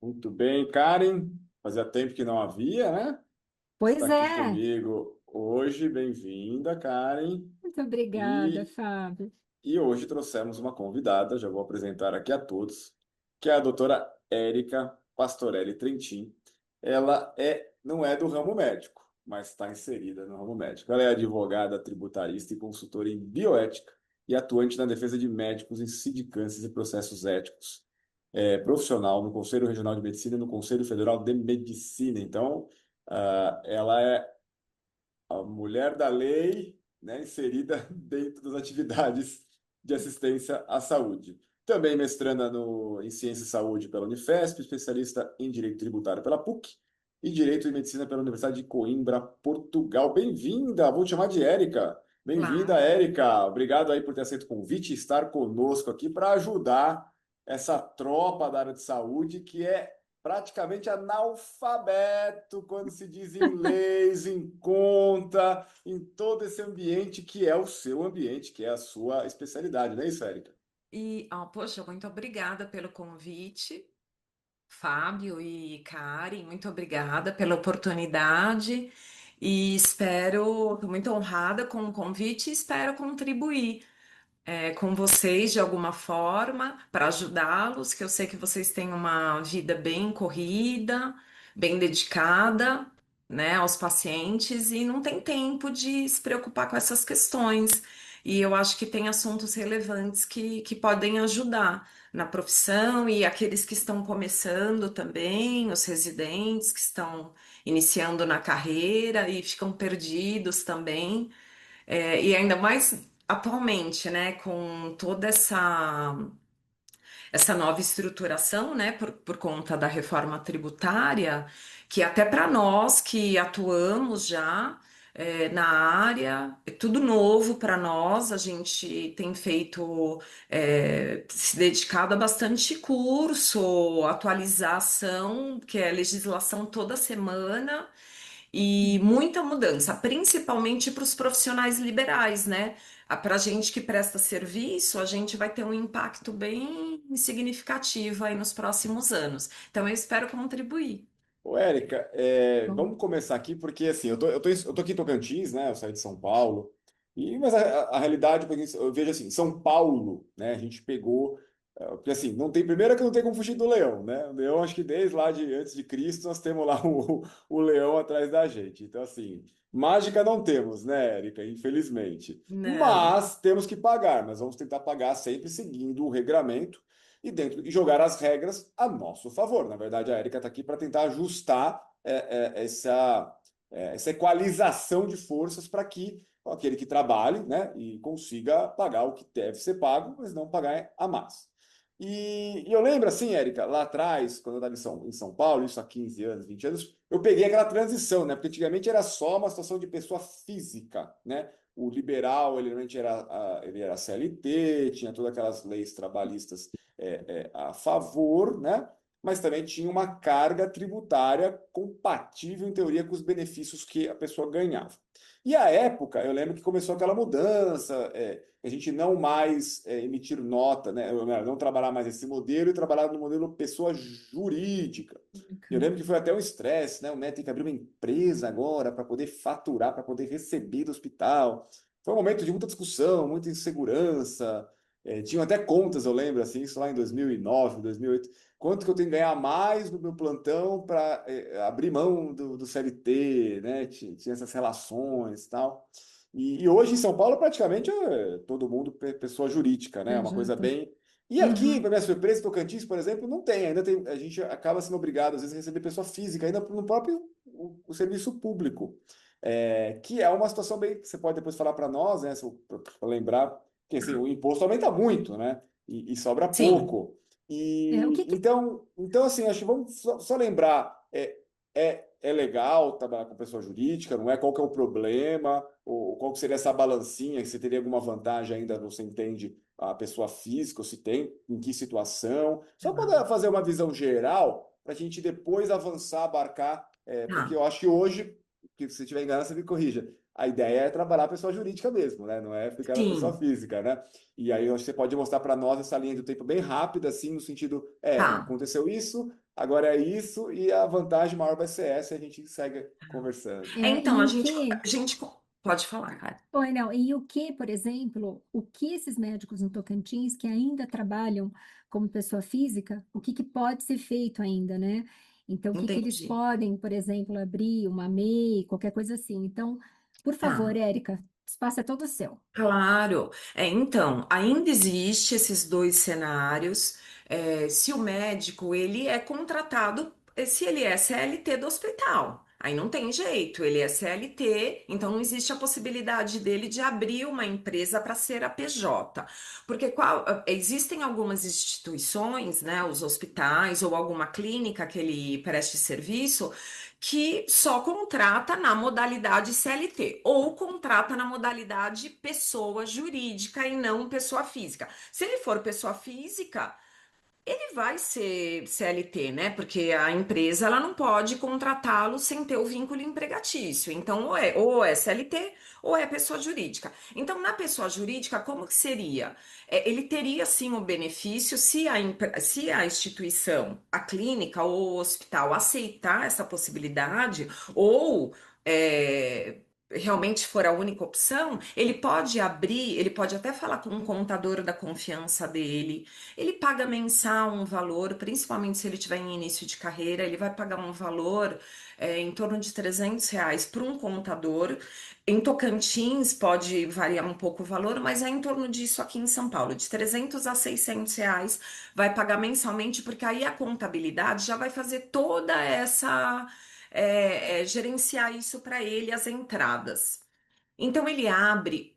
Muito bem, Karen. Fazia tempo que não havia, né? Está Pois aqui é. comigo hoje. Bem-vinda, Karen. Muito obrigada, E, Fábio. e hoje trouxemos uma convidada, já vou apresentar aqui a todos, que é a doutora Érica Pastorelli Trentin. Ela não é do ramo médico, mas está inserida no ramo médico. Ela é advogada, tributarista e consultora em bioética e atuante na defesa de médicos em sindicâncias e processos éticos. É profissional no Conselho Regional de Medicina e no Conselho Federal de Medicina. Então, ela é a mulher da lei, né, inserida dentro das atividades de assistência à saúde. Também mestranda em Ciência e Saúde pela Unifesp, especialista em Direito Tributário pela PUC e Direito e Medicina pela Universidade de Coimbra, Portugal. Bem-vinda, vou te chamar de Érica. Bem-vinda, Claro. Érica. Obrigado aí por ter aceito o convite e estar conosco aqui para ajudar essa tropa da área de saúde que é praticamente analfabeto quando se diz em leis, em conta, em todo esse ambiente que é o seu ambiente, que é a sua especialidade, não é isso, Érica? Poxa, muito obrigada pelo convite, Fábio e Karen, muito obrigada pela oportunidade e estou muito honrada com o convite e espero contribuir com vocês de alguma forma para ajudá-los, que eu sei que vocês têm uma vida bem corrida, bem dedicada, né, aos pacientes e não tem tempo de se preocupar com essas questões. E eu acho que tem assuntos relevantes que podem ajudar na profissão e aqueles que estão começando também, os residentes que estão iniciando na carreira e ficam perdidos também. E ainda mais atualmente, né, com toda essa nova estruturação, né, por conta da reforma tributária, que até para nós que atuamos já na área, é tudo novo para nós, a gente tem feito, se dedicado a bastante curso, atualização, que é legislação toda semana. E muita mudança, principalmente para os profissionais liberais, né? Para a gente que presta serviço, a gente vai ter um impacto bem significativo aí nos próximos anos. Então, eu espero contribuir. Ô, Érica, Bom, vamos começar aqui, porque assim, eu tô aqui em Tocantins, né? Eu saí de São Paulo, mas a realidade, porque eu vejo assim, São Paulo, né? A gente pegou, porque assim, não tem, primeiro é que não tem como fugir do leão, né? O leão, acho que desde lá de antes de Cristo, nós temos lá o leão atrás da gente. Então, assim, mágica não temos, né, Érica? Infelizmente. Não, Mas temos que pagar, mas vamos tentar pagar sempre seguindo o regramento e jogar as regras a nosso favor. Na verdade, a Érica está aqui para tentar ajustar essa equalização de forças para que aquele que trabalhe, né, e consiga pagar o que deve ser pago, mas não pagar a mais. E eu lembro assim, Érica, lá atrás, quando eu estava em São Paulo, isso há 15 anos, 20 anos, eu peguei aquela transição, né? Porque antigamente era só uma situação de pessoa física, né? O liberal, ele realmente ele era CLT, tinha todas aquelas leis trabalhistas a favor, né? Mas também tinha uma carga tributária compatível, em teoria, com os benefícios que a pessoa ganhava. E à época, eu lembro que começou aquela mudança, a gente não mais emitir nota, né? Não trabalhar mais esse modelo e trabalhar no modelo pessoa jurídica. Eu lembro que foi até um estresse, né? O médico tem que abrir uma empresa agora para poder faturar, para poder receber do hospital. Foi um momento de muita discussão, muita insegurança. Tinham até contas, eu lembro, assim, isso lá em 2009, 2008. Quanto que eu tenho que ganhar mais no meu plantão para abrir mão do CLT, né? Tinha essas relações e tal. E hoje em São Paulo, praticamente, todo mundo pessoa jurídica, né? Uma coisa PJ. bem. E aqui, Uhum. para minha surpresa, em Tocantins, por exemplo, não tem. Ainda tem. A gente acaba sendo obrigado, às vezes, a receber pessoa física, ainda no próprio o serviço público. Que é uma situação bem. Que você pode depois falar para nós, né? Para lembrar que assim, o imposto aumenta muito, né? E sobra sim. pouco. O E que que... então assim, acho que vamos só lembrar, é legal trabalhar com pessoa jurídica, não é? Qual que é o problema? Ou qual que seria essa balancinha? Se teria alguma vantagem ainda, você entende a pessoa física, ou se tem, em que situação? Só para Tá. fazer uma visão geral, para a gente depois avançar, abarcar, porque Tá. eu acho que hoje, que se tiver enganado, você me corrija. a ideia é trabalhar a pessoa jurídica mesmo, né? Não é ficar na pessoa Sim, física, né? E aí eu acho que você pode mostrar para nós essa linha do tempo bem rápida, assim, no sentido, tá. aconteceu isso, agora é isso, e a vantagem maior vai ser essa, e a gente segue conversando. Então, E o que, a gente pode falar, cara. oi, não, e o que, por exemplo, o que esses médicos no Tocantins que ainda trabalham como pessoa física, o que pode ser feito ainda, né? Então, o que eles Entendi. podem, por exemplo, abrir uma MEI, qualquer coisa assim. Então, por favor, Tá. Érica, o espaço é todo seu. Claro. Então, ainda existe esses dois cenários. Se o médico ele é contratado, se ele é CLT do hospital, aí não tem jeito, ele é CLT, então não existe a possibilidade dele de abrir uma empresa para ser a PJ. Porque existem algumas instituições, né, os hospitais ou alguma clínica que ele preste serviço que só contrata na modalidade CLT ou contrata na modalidade pessoa jurídica e não pessoa física. Se ele for pessoa física, ele vai ser CLT, né? Porque a empresa ela não pode contratá-lo sem ter o vínculo empregatício. Então, ou é CLT ou é pessoa jurídica. Então, na pessoa jurídica, como que seria? Ele teria sim o benefício se a instituição, a clínica ou o hospital aceitar essa possibilidade, ou realmente for a única opção, ele pode abrir, ele pode até falar com um contador da confiança dele. Ele paga mensal um valor, principalmente se ele tiver em início de carreira, ele vai pagar um valor em torno de R$ 300 para um contador. Em Tocantins pode variar um pouco o valor, mas é em torno disso aqui em São Paulo, de R$ 300 a R$ 600 vai pagar mensalmente, porque aí a contabilidade já vai fazer toda essa gerenciar isso para ele, as entradas. Então ele abre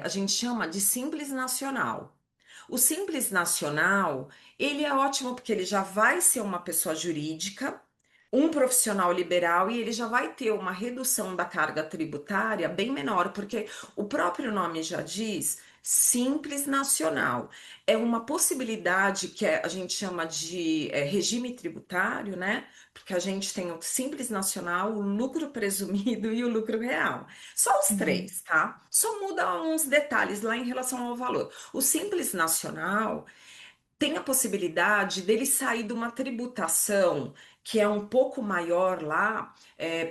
a gente chama de Simples Nacional. O Simples Nacional, ele é ótimo porque ele já vai ser uma pessoa jurídica, um profissional liberal e ele já vai ter uma redução da carga tributária bem menor, porque o próprio nome já diz Simples Nacional. É uma possibilidade que a gente chama de regime tributário, né? Porque a gente tem o Simples Nacional, o lucro presumido e o lucro real. Só os Uhum. três, tá? Só muda uns detalhes lá em relação ao valor. O Simples Nacional tem a possibilidade dele sair de uma tributação que é um pouco maior lá.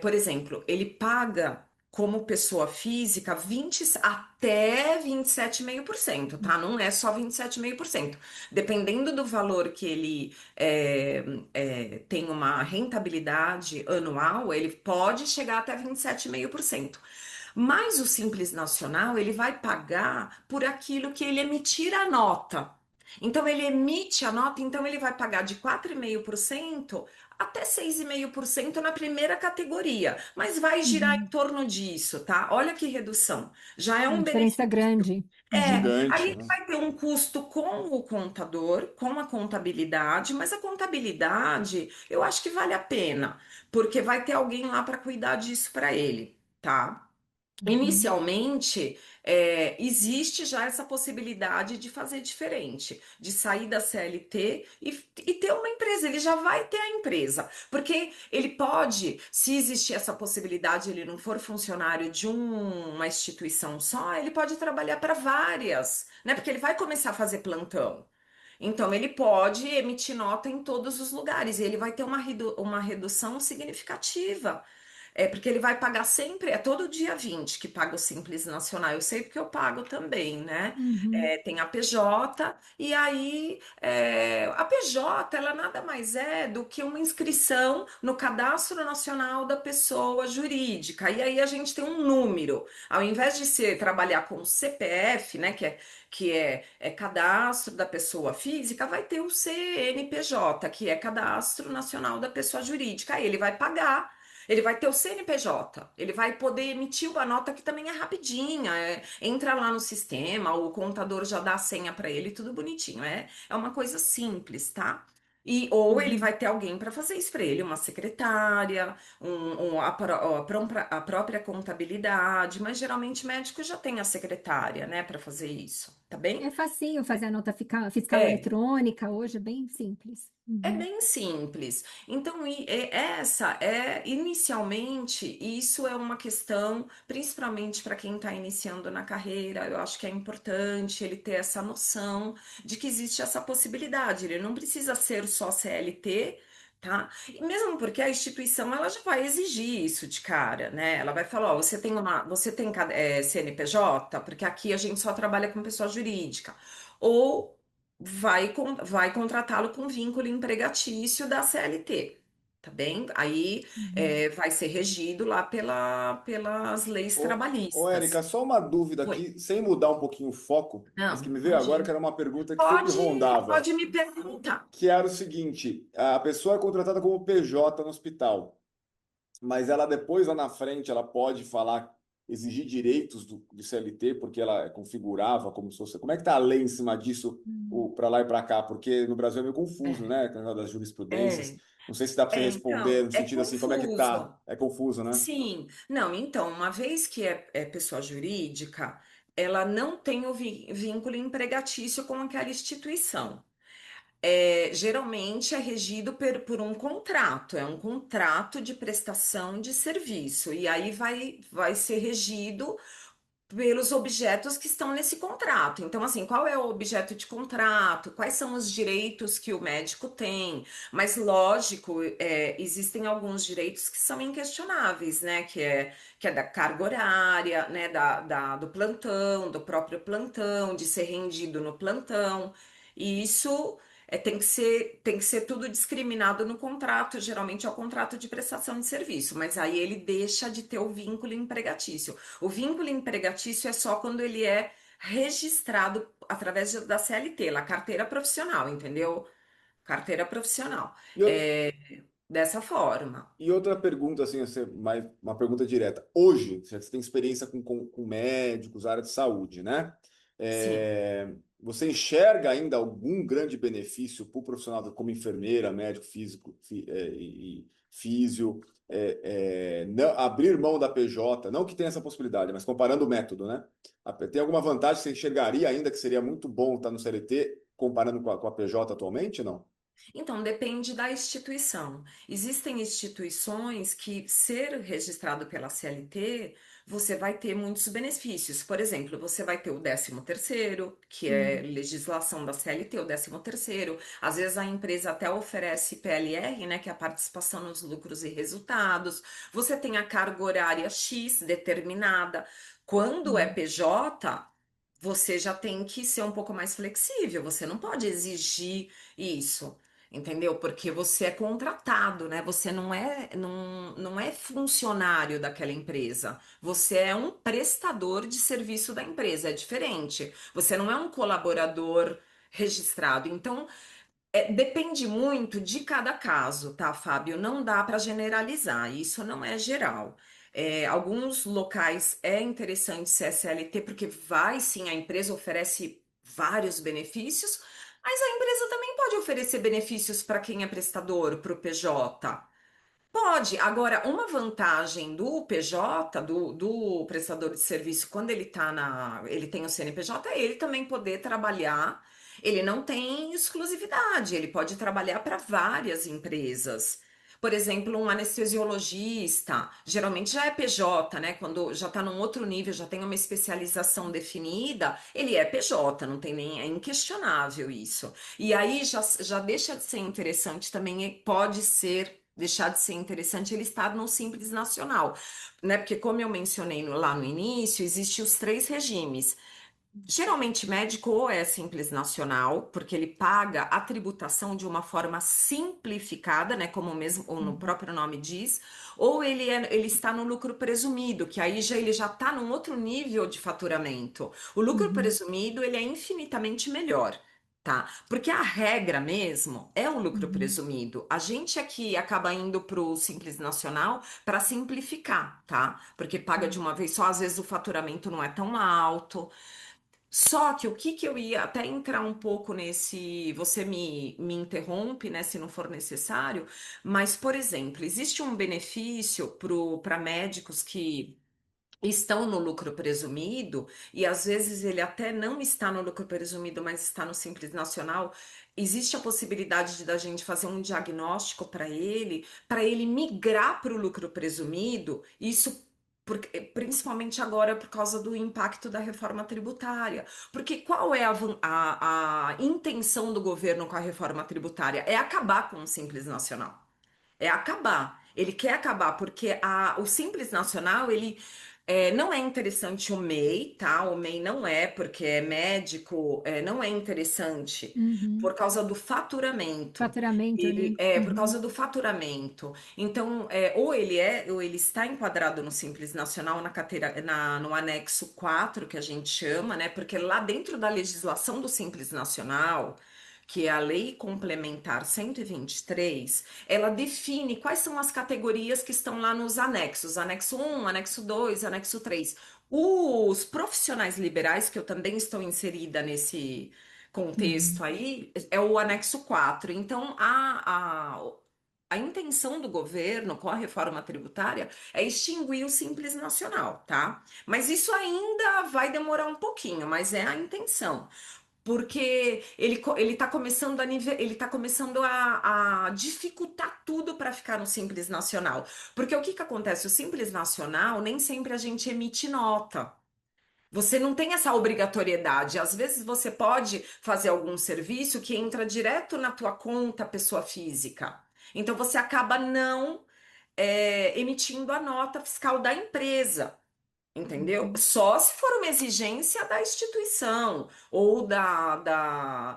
Por exemplo, ele paga como pessoa física 20 até 27,5%, tá? Não é só 27,5%. Dependendo do valor que ele tem uma rentabilidade anual, ele pode chegar até 27,5%. Mas o Simples Nacional, ele vai pagar por aquilo que ele emitir a nota. Então, ele emite a nota, então ele vai pagar de 4,5% até 6,5% na primeira categoria, mas vai girar em Uhum. torno disso, tá? Olha que redução. Já é Uma um diferença benefício. grande. Uhum. Aí Gigante, ele né? vai ter um custo com o contador, com a contabilidade, mas a contabilidade eu acho que vale a pena, porque vai ter alguém lá para cuidar disso para ele, tá? Uhum. Inicialmente, existe já essa possibilidade de fazer diferente, de sair da CLT e ter uma empresa. Ele já vai ter a empresa, porque ele pode, se existir essa possibilidade, ele não for funcionário de uma instituição só, ele pode trabalhar para várias, né? Porque ele vai começar a fazer plantão. Então, ele pode emitir nota em todos os lugares e ele vai ter uma redução significativa. Porque ele vai pagar sempre, é todo dia 20 que paga o Simples Nacional. Eu sei porque eu pago também, né? Uhum. Tem a PJ, e aí a PJ, ela nada mais é do que uma inscrição no Cadastro Nacional da Pessoa Jurídica. E aí a gente tem um número. Ao invés de trabalhar com o CPF, né? Que é Cadastro da Pessoa Física, vai ter o CNPJ, que é Cadastro Nacional da Pessoa Jurídica. Aí ele vai pagar. Ele vai ter o CNPJ, ele vai poder emitir uma nota que também é rapidinha, entra lá no sistema, o contador já dá a senha para ele, tudo bonitinho. É uma coisa simples, tá? Ou ele Uhum. vai ter alguém para fazer isso para ele, uma secretária, a própria contabilidade, mas geralmente médico já tem a secretária, né, para fazer isso. tá bem? É facinho fazer a nota fiscal É. eletrônica, hoje é bem simples. É Uhum. bem simples. Então, essa é inicialmente isso é uma questão, principalmente para quem está iniciando na carreira. Eu acho que é importante ele ter essa noção de que existe essa possibilidade. Ele não precisa ser só CLT, tá? E mesmo porque a instituição ela já vai exigir isso de cara, né? Ela vai falar, ó, você tem CNPJ, porque aqui a gente só trabalha com pessoa jurídica. Ou vai contratá-lo com vínculo empregatício da CLT, tá bem? Aí Uhum. vai ser regido lá pelas leis Ô, Érica, trabalhistas. só uma dúvida Oi. aqui, sem mudar um pouquinho o foco, mas que Não, me veio agora, que imagina. era uma pergunta que sempre Pode, rondava, pode me perguntar. que era o seguinte: a pessoa é contratada como PJ no hospital, mas ela depois, lá na frente, ela pode falar, exigir direitos do CLT, porque ela configurava como se fosse. Como é que está a lei em cima disso, Uhum. para lá e para cá? Porque no Brasil é meio confuso, É, né? Com o negócio das jurisprudências. é, Não sei se dá para você responder então, no é sentido assim, como é que tá? confuso. É confuso, né? Sim, não, então, uma vez que é pessoa jurídica, ela não tem o vínculo empregatício com aquela instituição. Geralmente é regido por um contrato, é um contrato de prestação de serviço, e aí vai ser regido pelos objetos que estão nesse contrato. Então, assim, qual é o objeto de contrato? Quais são os direitos que o médico tem? Mas, lógico, existem alguns direitos que são inquestionáveis, né? Que é da carga horária, né? Do plantão, do próprio plantão, de ser rendido no plantão. E isso tem que ser tudo discriminado no contrato. Geralmente é o contrato de prestação de serviço, mas aí ele deixa de ter o vínculo empregatício. O vínculo empregatício é só quando ele é registrado através da CLT, lá, carteira profissional, entendeu? Carteira profissional. E, eu- É, dessa forma. e outra pergunta, assim, mais uma pergunta direta. Hoje, você tem experiência com médicos, área de saúde, né? Sim. Você enxerga ainda algum grande benefício para o profissional como enfermeira, médico, físico, e físio, abrir mão da PJ, não que tenha essa possibilidade, mas comparando o método, né? Tem alguma vantagem que você enxergaria ainda que seria muito bom estar no CLT, comparando com a PJ atualmente, não? Então, depende da instituição. Existem instituições que, ser registrado pela CLT, você vai ter muitos benefícios. Por exemplo, você vai ter o 13º, que é Uhum. legislação da CLT, o 13º. Às vezes a empresa até oferece PLR, né, que é a participação nos lucros e resultados. Você tem a carga horária X determinada. Quando é Uhum. PJ, você já tem que ser um pouco mais flexível. Você não pode exigir isso. Entendeu? Porque você é contratado, né? Você não é funcionário daquela empresa. Você é um prestador de serviço da empresa. É diferente. Você não é um colaborador registrado. Então, depende muito de cada caso, tá, Fábio? Não dá para generalizar. Isso não é geral. Alguns locais é interessante ser CLT, porque vai sim, a empresa oferece vários benefícios. Mas a empresa também pode oferecer benefícios para quem é prestador, para o PJ. Pode. Agora, uma vantagem do PJ, do prestador de serviço, quando ele tem o CNPJ, é ele também poder trabalhar. Ele não tem exclusividade, ele pode trabalhar para várias empresas. Por exemplo, um anestesiologista, geralmente já é PJ, né? Quando já está num outro nível, já tem uma especialização definida, ele é PJ, não tem nem, é inquestionável isso. E aí já deixa de ser interessante também, pode ser deixar de ser interessante ele estar no Simples Nacional, né? Porque como eu mencionei lá no início, existem os três regimes. Geralmente médico ou é Simples Nacional, porque ele paga a tributação de uma forma simplificada, né? Como mesmo ou no Uhum. próprio nome diz, ou ele está no lucro presumido, que aí ele já está num outro nível de faturamento. O lucro Uhum. presumido ele é infinitamente melhor. Tá? Porque a regra mesmo é o lucro Uhum. presumido. A gente aqui acaba indo para o Simples Nacional para simplificar, tá? Porque paga de Uhum. uma vez só, às vezes o faturamento não é tão alto. Só que o que que eu ia até entrar um pouco nesse, você me interrompe, né, se não for necessário, mas, por exemplo, existe um benefício para médicos que estão no lucro presumido, e às vezes ele até não está no lucro presumido, mas está no Simples Nacional, existe a possibilidade de da gente fazer um diagnóstico para ele migrar para o lucro presumido, isso principalmente agora por causa do impacto da reforma tributária. Porque qual é a intenção do governo com a reforma tributária? É acabar com o Simples Nacional. É acabar. Ele quer acabar porque o Simples Nacional, ele não é interessante o MEI, tá? O MEI não é, porque é médico, não é interessante Uhum. por causa do faturamento. Faturamento, né? Ele é por Uhum. causa do faturamento. Então, ou ele está enquadrado no Simples Nacional na carteira, no anexo 4 que a gente chama, né? Porque lá dentro da legislação do Simples Nacional, que é a Lei Complementar 123, ela define quais são as categorias que estão lá nos anexos, anexo 1, anexo 2, anexo 3. Os profissionais liberais, que eu também estou inserida nesse contexto Uhum. aí, é o anexo 4. Então, a intenção do governo com a reforma tributária é extinguir o Simples Nacional, tá? Mas isso ainda vai demorar um pouquinho, mas é a intenção. Porque ele está começando ele tá começando a dificultar tudo para ficar no Simples Nacional. Porque o que que acontece? O Simples Nacional, nem sempre a gente emite nota. Você não tem essa obrigatoriedade. Às vezes você pode fazer algum serviço que entra direto na tua conta pessoa física. Então você acaba não emitindo a nota fiscal da empresa. Entendeu? Uhum. Só se for uma exigência da instituição ou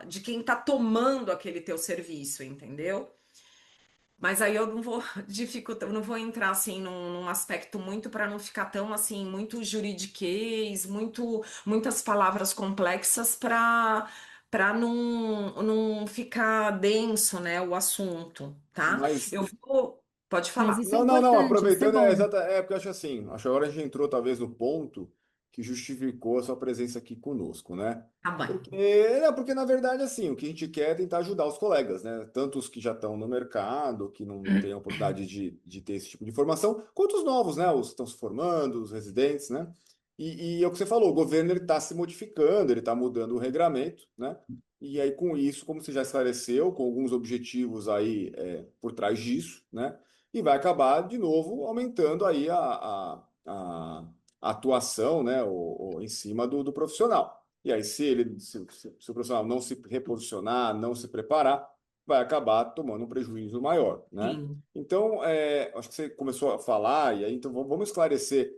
de quem está tomando aquele teu serviço, entendeu? Mas aí eu não vou dificultar, eu não vou entrar assim num aspecto muito para não ficar tão assim, muito juridiquês, muitas palavras complexas para não ficar denso, né, o assunto, tá? Mas Eu vou, pode Mas falar. isso é não, não, não. importante, isso é Aproveitando, bom. porque eu acho assim, acho que agora a gente entrou talvez no ponto que justificou a sua presença aqui conosco, né? Tá bem. Porque na verdade, assim, o que a gente quer é tentar ajudar os colegas, né? Tanto os que já estão no mercado, que não têm a oportunidade de ter esse tipo de formação, quanto os novos, né? Os que estão se formando, os residentes, né? E é o que você falou, o governo ele está se modificando, ele está mudando o regramento, né? E aí, com isso, como você já esclareceu, com alguns objetivos aí por trás disso, né? E vai acabar de novo aumentando aí a atuação, né, em cima do profissional. E aí, se o profissional não se reposicionar, não se preparar, vai acabar tomando um prejuízo maior, né? Sim, Então, acho que você começou a falar, e aí então vamos esclarecer,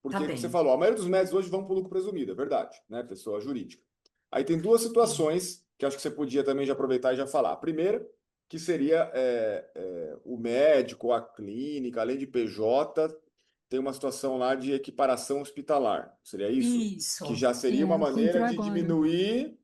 tá porque você bem. falou, a maioria dos médios hoje vão para o lucro presumido, é verdade, né? Pessoa jurídica. Aí tem duas Sim. situações que acho que você podia também já aproveitar e já falar. A primeira, que seria o médico, a clínica, além de PJ, tem uma situação lá de equiparação hospitalar. Seria isso? Que Isso. já seria uma É, o que maneira entrou de agora. diminuir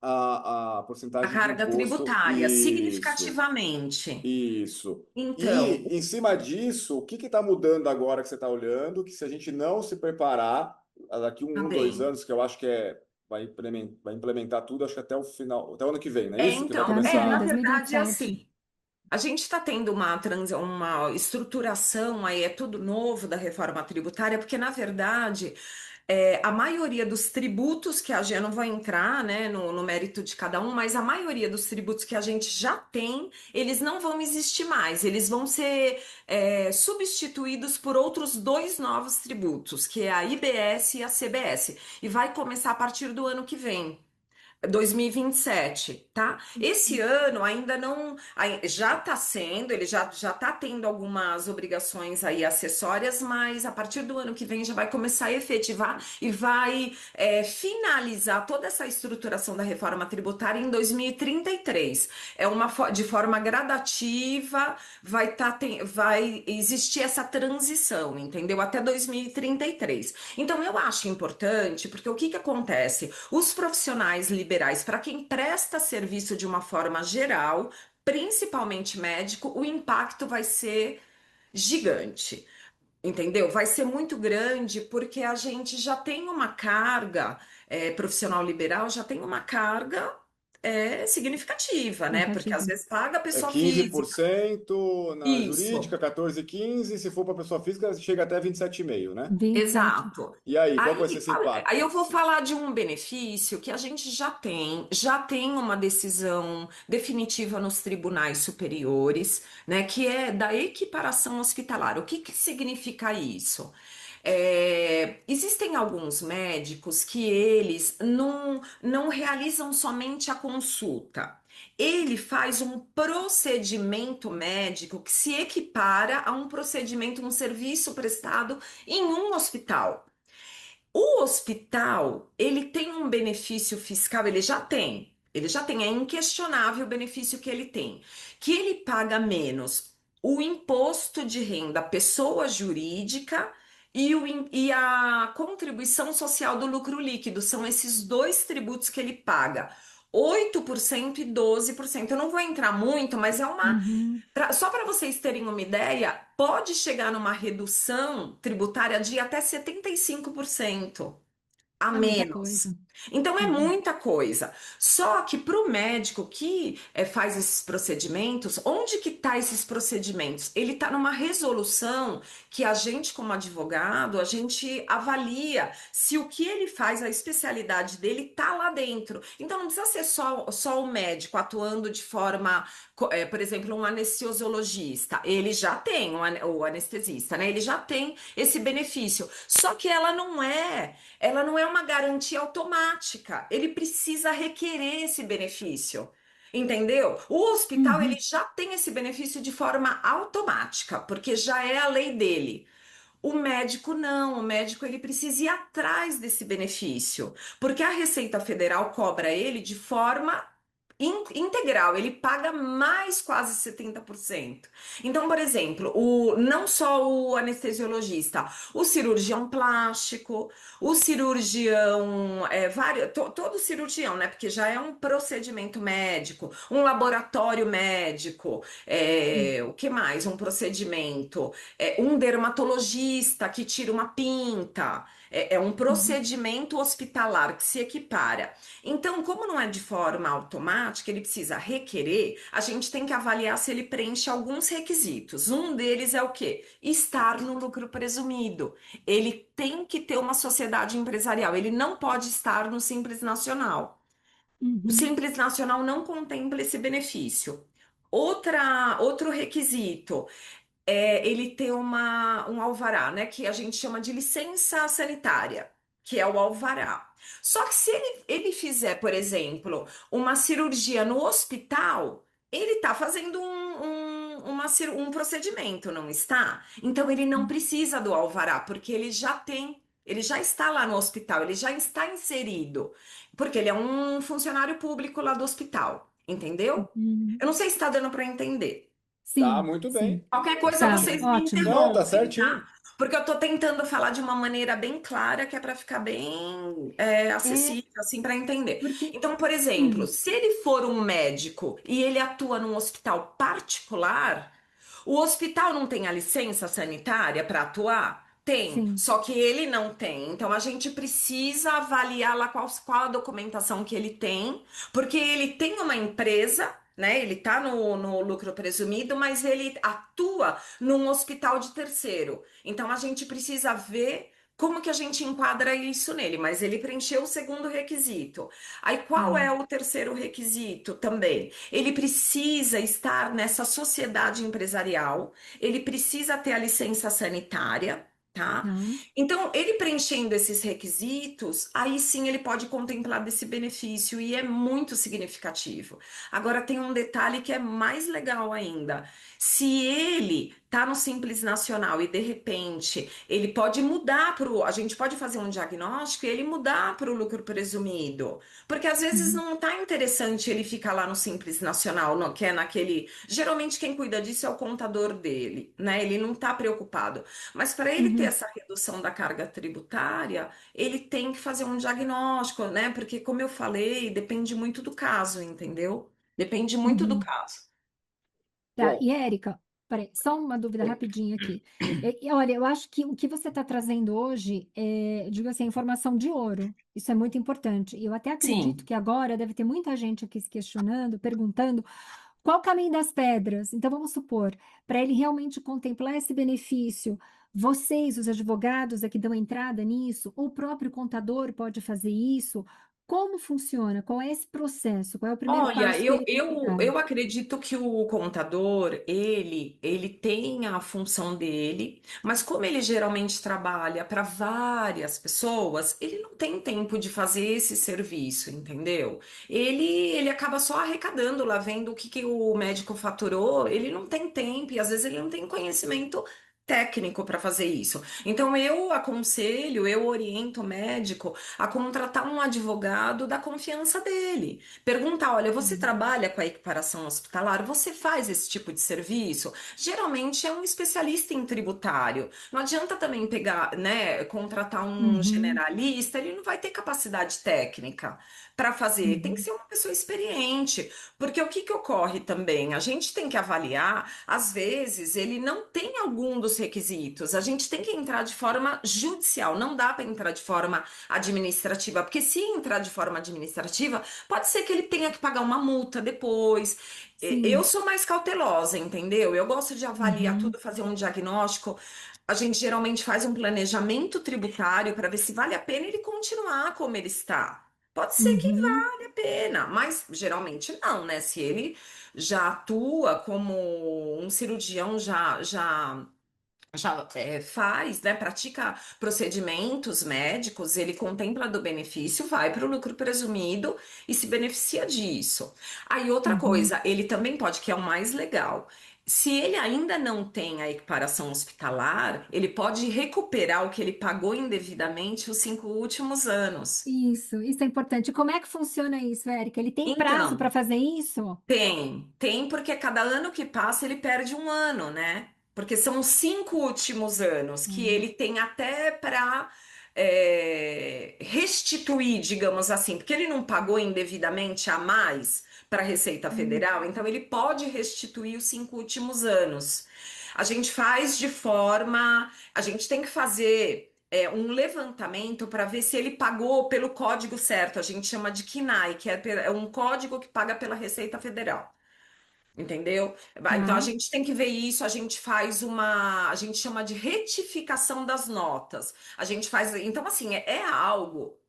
a A porcentagem de carga imposto. tributária, Isso, significativamente. isso. Então, E em cima disso, o que está mudando agora que você está olhando? Que se a gente não se preparar, daqui tá 2 bem. anos, que eu acho que vai implementar tudo, acho que até o final, até o ano que vem, não é isso? Que vai Ano que vem, começar. Na verdade é 2027. assim. A gente está tendo uma estruturação aí, é tudo novo da reforma tributária, porque, na verdade, a maioria dos tributos que a gente, eu não vou entrar, né, no mérito de cada um, mas a maioria dos tributos que a gente já tem, eles não vão existir mais, eles vão ser substituídos por outros dois novos tributos, que é a IBS e a CBS, e vai começar a partir do ano que vem. 2027, tá? Esse ano ainda não, já está sendo, ele já está tendo algumas obrigações aí acessórias, mas a partir do ano que vem já vai começar a efetivar e vai finalizar toda essa estruturação da reforma tributária em 2033. É de forma gradativa, vai existir essa transição, entendeu? Até 2033. Então eu acho importante, porque o que que acontece? Os profissionais liberais, para quem presta serviço de uma forma geral, principalmente médico, o impacto vai ser gigante. Entendeu? Vai ser muito grande porque a gente já tem uma carga, profissional liberal já tem uma carga significativa, né? Porque às significativo. vezes paga a É pessoa física. 15% na Isso. jurídica, 14,15%, se for para pessoa física, chega até 27,5%, né? 27. Exato. E aí, qual vai ser Aí, esse impacto? aí eu vou falar de um benefício que a gente já tem uma decisão definitiva nos tribunais superiores, né, que é da equiparação hospitalar. O que que significa isso? Existem alguns médicos que eles não realizam somente a consulta. Ele faz um procedimento médico que se equipara a um procedimento, um serviço prestado em um hospital. O hospital, ele tem um benefício fiscal, ele já tem, é inquestionável o benefício que ele tem, que ele paga menos o imposto de renda pessoa jurídica e a contribuição social do lucro líquido, são esses dois tributos que ele paga. 8% e 12%. Eu não vou entrar muito, mas é uma Uhum. só para vocês terem uma ideia, pode chegar numa redução tributária de até 75% a É muita coisa. menos. Então é Uhum. muita coisa. Só que para o médico que faz esses procedimentos, onde que está esses procedimentos? Ele está numa resolução que a gente, como advogado, a gente avalia se o que ele faz, a especialidade dele, está lá dentro. Então não precisa ser só o médico atuando de forma, por exemplo, um anestesiologista. Ele já tem, o anestesista, né? Ele já tem esse benefício. Só que ela não é uma garantia automática. Ele precisa requerer esse benefício. Entendeu? O hospital ele Uhum. já tem esse benefício de forma automática, porque já é a lei dele. O médico não, o médico ele precisa ir atrás desse benefício, porque a Receita Federal cobra ele de forma integral, ele paga mais quase 70%. Então, por exemplo, não só o anestesiologista, o cirurgião plástico, o cirurgião, todo cirurgião, né? Porque já é um procedimento médico, um laboratório médico, o que mais? Um procedimento, um dermatologista que tira uma pinta. É um Uhum. procedimento hospitalar que se equipara. Então, como não é de forma automática, ele precisa requerer, a gente tem que avaliar se ele preenche alguns requisitos. Um deles é o quê? Estar no lucro presumido. Ele tem que ter uma sociedade empresarial, ele não pode estar no Simples Nacional. O Uhum. Simples Nacional não contempla esse benefício. Outro requisito ele ter um alvará, né, que a gente chama de licença sanitária, que é o alvará. Só que se ele fizer, por exemplo, uma cirurgia no hospital, ele está fazendo um procedimento, não está? Então ele não precisa do alvará, porque ele já está lá no hospital, ele já está inserido, porque ele é um funcionário público lá do hospital, entendeu? Uhum. Eu não sei se está dando para entender. Tá, Sim, muito bem. sim. Qualquer coisa Tá, vocês me ótimo. Não, tá interrompem, certinho. tá? Porque eu tô tentando falar de uma maneira bem clara, que é para ficar bem É acessível, assim, para entender. porque. Então, por exemplo, se ele for um médico e ele atua num hospital particular, o hospital não tem a licença sanitária para atuar? Tem, Sim. só que ele não tem. Então a gente precisa avaliar lá qual a documentação que ele tem, porque ele tem uma empresa, né? Ele está no lucro presumido, mas ele atua num hospital de terceiro. Então a gente precisa ver como que a gente enquadra isso nele, mas ele preencheu o segundo requisito. Aí qual Tá. é o terceiro requisito também? Ele precisa estar nessa sociedade empresarial, ele precisa ter a licença sanitária. Tá? Tá. Então, ele preenchendo esses requisitos, aí sim ele pode contemplar desse benefício e é muito significativo. Agora, tem um detalhe que é mais legal ainda. Se ele tá no Simples Nacional e de repente ele pode mudar para o. A gente pode fazer um diagnóstico e ele mudar para o lucro presumido. Porque às vezes Uhum. não tá interessante ele ficar lá no Simples Nacional, que é naquele. Geralmente quem cuida disso é o contador dele, né? Ele não tá preocupado. Mas para ele ter Uhum. essa redução da carga tributária, ele tem que fazer um diagnóstico, né? Porque, como eu falei, depende muito do caso, entendeu? Depende muito do Uhum. caso. Tá. Bom, E Érica, Peraí, só uma dúvida rapidinho aqui. Olha, eu acho que o que você está trazendo hoje é, digo assim, informação de ouro. Isso é muito importante. E eu até acredito Sim. que agora deve ter muita gente aqui se questionando, perguntando qual o caminho das pedras. Então, vamos supor, para ele realmente contemplar esse benefício, vocês, os advogados, é que dão entrada nisso, ou o próprio contador pode fazer isso? Como funciona? Qual é esse processo? Qual é o primeiro Olha, passo que ele tem que dar? eu acredito que o contador, ele tem a função dele, mas como ele geralmente trabalha para várias pessoas, ele não tem tempo de fazer esse serviço, entendeu? Ele acaba só arrecadando lá, vendo o que, que o médico faturou, ele não tem tempo e às vezes ele não tem conhecimento técnico para fazer isso. Então eu aconselho, eu oriento o médico a contratar um advogado da confiança dele. Perguntar, olha, você Uhum. trabalha com a equiparação hospitalar? Você faz esse tipo de serviço? Geralmente é um especialista em tributário. Não adianta também pegar, né, contratar um Uhum. generalista, ele não vai ter capacidade técnica para fazer. Tem que Uhum. ser uma pessoa experiente, porque o que que ocorre também? A gente tem que avaliar, às vezes ele não tem algum dos requisitos. A gente tem que entrar de forma judicial, não dá para entrar de forma administrativa, porque se entrar de forma administrativa, pode ser que ele tenha que pagar uma multa depois. Eu Sim. sou mais cautelosa, entendeu? Eu gosto de avaliar Uhum. tudo, fazer um diagnóstico. A gente geralmente faz um planejamento tributário para ver se vale a pena ele continuar como ele está. Pode ser que Uhum. vale a pena, mas geralmente não, né? Se ele já atua como um cirurgião, já faz, né, pratica procedimentos médicos, ele contempla do benefício, vai para o lucro presumido e se beneficia disso. Aí outra Uhum. coisa, ele também pode, que é o mais legal, se ele ainda não tem a equiparação hospitalar, ele pode recuperar o que ele pagou indevidamente os 5 últimos anos. Isso é importante. Como é que funciona isso, Érica? Ele tem prazo para Então, fazer isso? tem, porque cada ano que passa ele perde um ano, né? Porque são os 5 últimos anos que Hum. ele tem até para restituir, digamos assim, porque ele não pagou indevidamente a mais para a Receita Hum. Federal, então ele pode restituir os 5 últimos anos. A gente faz de forma, a gente tem que fazer um levantamento para ver se ele pagou pelo código certo. A gente chama de KNAI, que é um código que paga pela Receita Federal. Entendeu? Então a Tá. gente tem que ver isso, a gente faz a gente chama de retificação das notas. A gente faz, então assim, é algo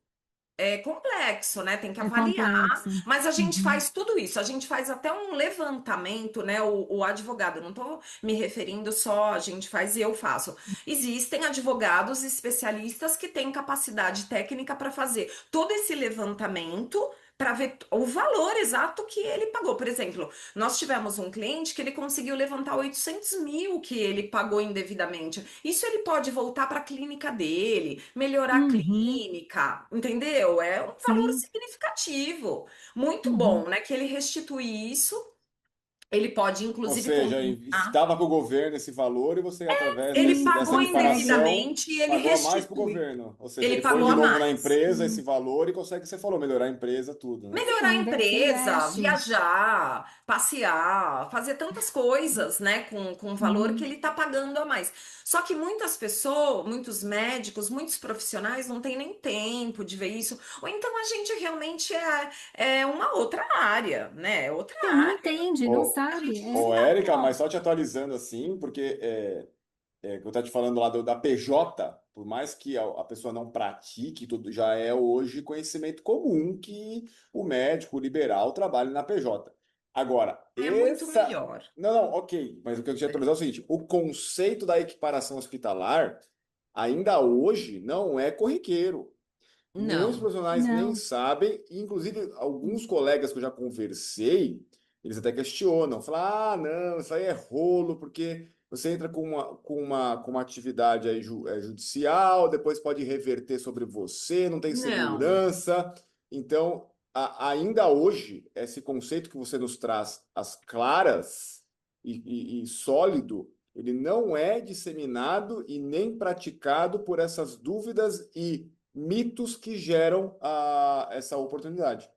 complexo, né? Tem que É avaliar, complexo. mas a gente Uhum. faz tudo isso. A gente faz até um levantamento, né? O advogado, não estou me referindo só, a gente faz e eu faço. Existem advogados especialistas que têm capacidade técnica para fazer todo esse levantamento. Para ver o valor exato que ele pagou. Por exemplo, nós tivemos um cliente que ele conseguiu levantar 800 mil que ele pagou indevidamente. Isso ele pode voltar para a clínica dele, melhorar a Uhum. clínica, entendeu? É um valor Sim. significativo. Muito bom, Uhum. né? Que ele restitui isso. Ele pode, Ou inclusive, seja, contemplar. estava com o governo esse valor e você, através Ele dessa pagou Sim. equiparação, indevidamente e ele pagou a mais para o restitui. governo. Ou seja, Ele ele põe pagou de a novo na mais. empresa esse Sim. valor e consegue, você falou, melhorar a empresa, tudo, né? Sim, Melhorar a você empresa, investe. viajar, passear, fazer tantas coisas, né, com o valor que Uhum. ele tá pagando a mais. Só que muitas pessoas, muitos médicos, muitos profissionais não têm nem tempo de ver isso. Ou então a gente realmente é uma outra área, né? Outra Sim, não área. entende, não Ô, A sabe. gente não É. se ô, dá Érica, mas conta. só te atualizando assim, porque que eu estou te falando lá da PJ, por mais que a pessoa não pratique, tudo já é hoje conhecimento comum que o médico o liberal trabalhe na PJ. Agora, É muito essa. melhor. Não, não, ok, mas o que eu queria atualizar é o seguinte: o conceito da equiparação hospitalar ainda hoje não é corriqueiro. Muitos Não. profissionais nem Não. sabem, e inclusive alguns colegas que eu já conversei, eles até questionam, falam, ah, não, isso aí é rolo, porque você entra com uma atividade aí judicial, depois pode reverter sobre você, não tem Não. segurança. Então, ainda hoje, esse conceito que você nos traz, as claras e sólido, ele não é disseminado e nem praticado por essas dúvidas e mitos que geram essa oportunidade.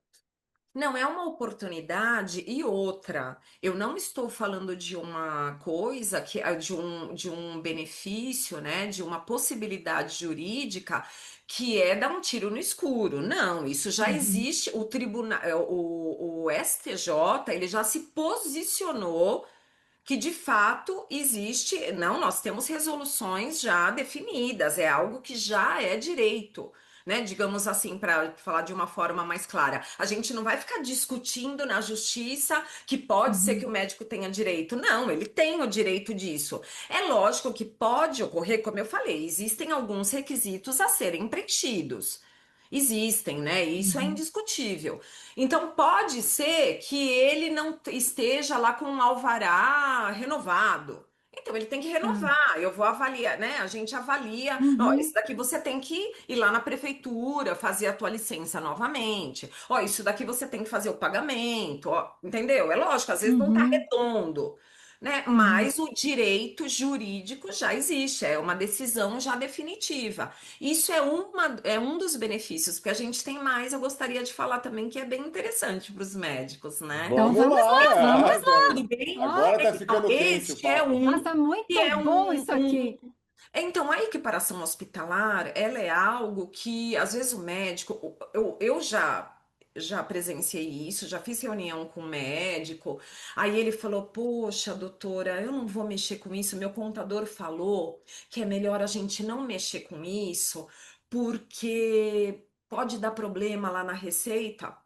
Não, é uma oportunidade e outra. Eu não estou falando de uma coisa que de um benefício, né, de uma possibilidade jurídica que é dar um tiro no escuro. Não, isso já Uhum, existe. O tribunal, o STJ, ele já se posicionou que de fato existe. Não, nós temos resoluções já definidas, é algo que já é direito. Né, digamos assim, para falar de uma forma mais clara, a gente não vai ficar discutindo na justiça que pode ser que uhum, o médico tenha direito. Não, ele tem o direito disso. É lógico que pode ocorrer, como eu falei, existem alguns requisitos a serem preenchidos. Existem, né? Isso é uhum, indiscutível. Então, pode ser que ele não esteja lá com um alvará renovado. Então, ele tem que tá. renovar. Eu vou avaliar, né? A gente avalia. Ó, esse Uhum, daqui você tem que ir lá na prefeitura fazer a tua licença novamente. Ó, isso daqui você tem que fazer o pagamento. Ó, entendeu? É lógico, às vezes não tá uhum, redondo, né? uhum, Mas o direito jurídico já existe, é uma decisão já definitiva. Isso é um dos benefícios, porque a gente tem mais, eu gostaria de falar também que é bem interessante para os médicos, né? então Vamos vamos lá, vamos lá. Tudo bem? lá. Agora tá Então, ficando quente o este é papo. um, Nossa, que muito é bom isso aqui. então, a equiparação hospitalar, ela é algo que, às vezes, o médico, eu já presenciei isso, já fiz reunião com o médico, aí ele falou, poxa, doutora, eu não vou mexer com isso, meu contador falou que é melhor a gente não mexer com isso, porque pode dar problema lá na receita.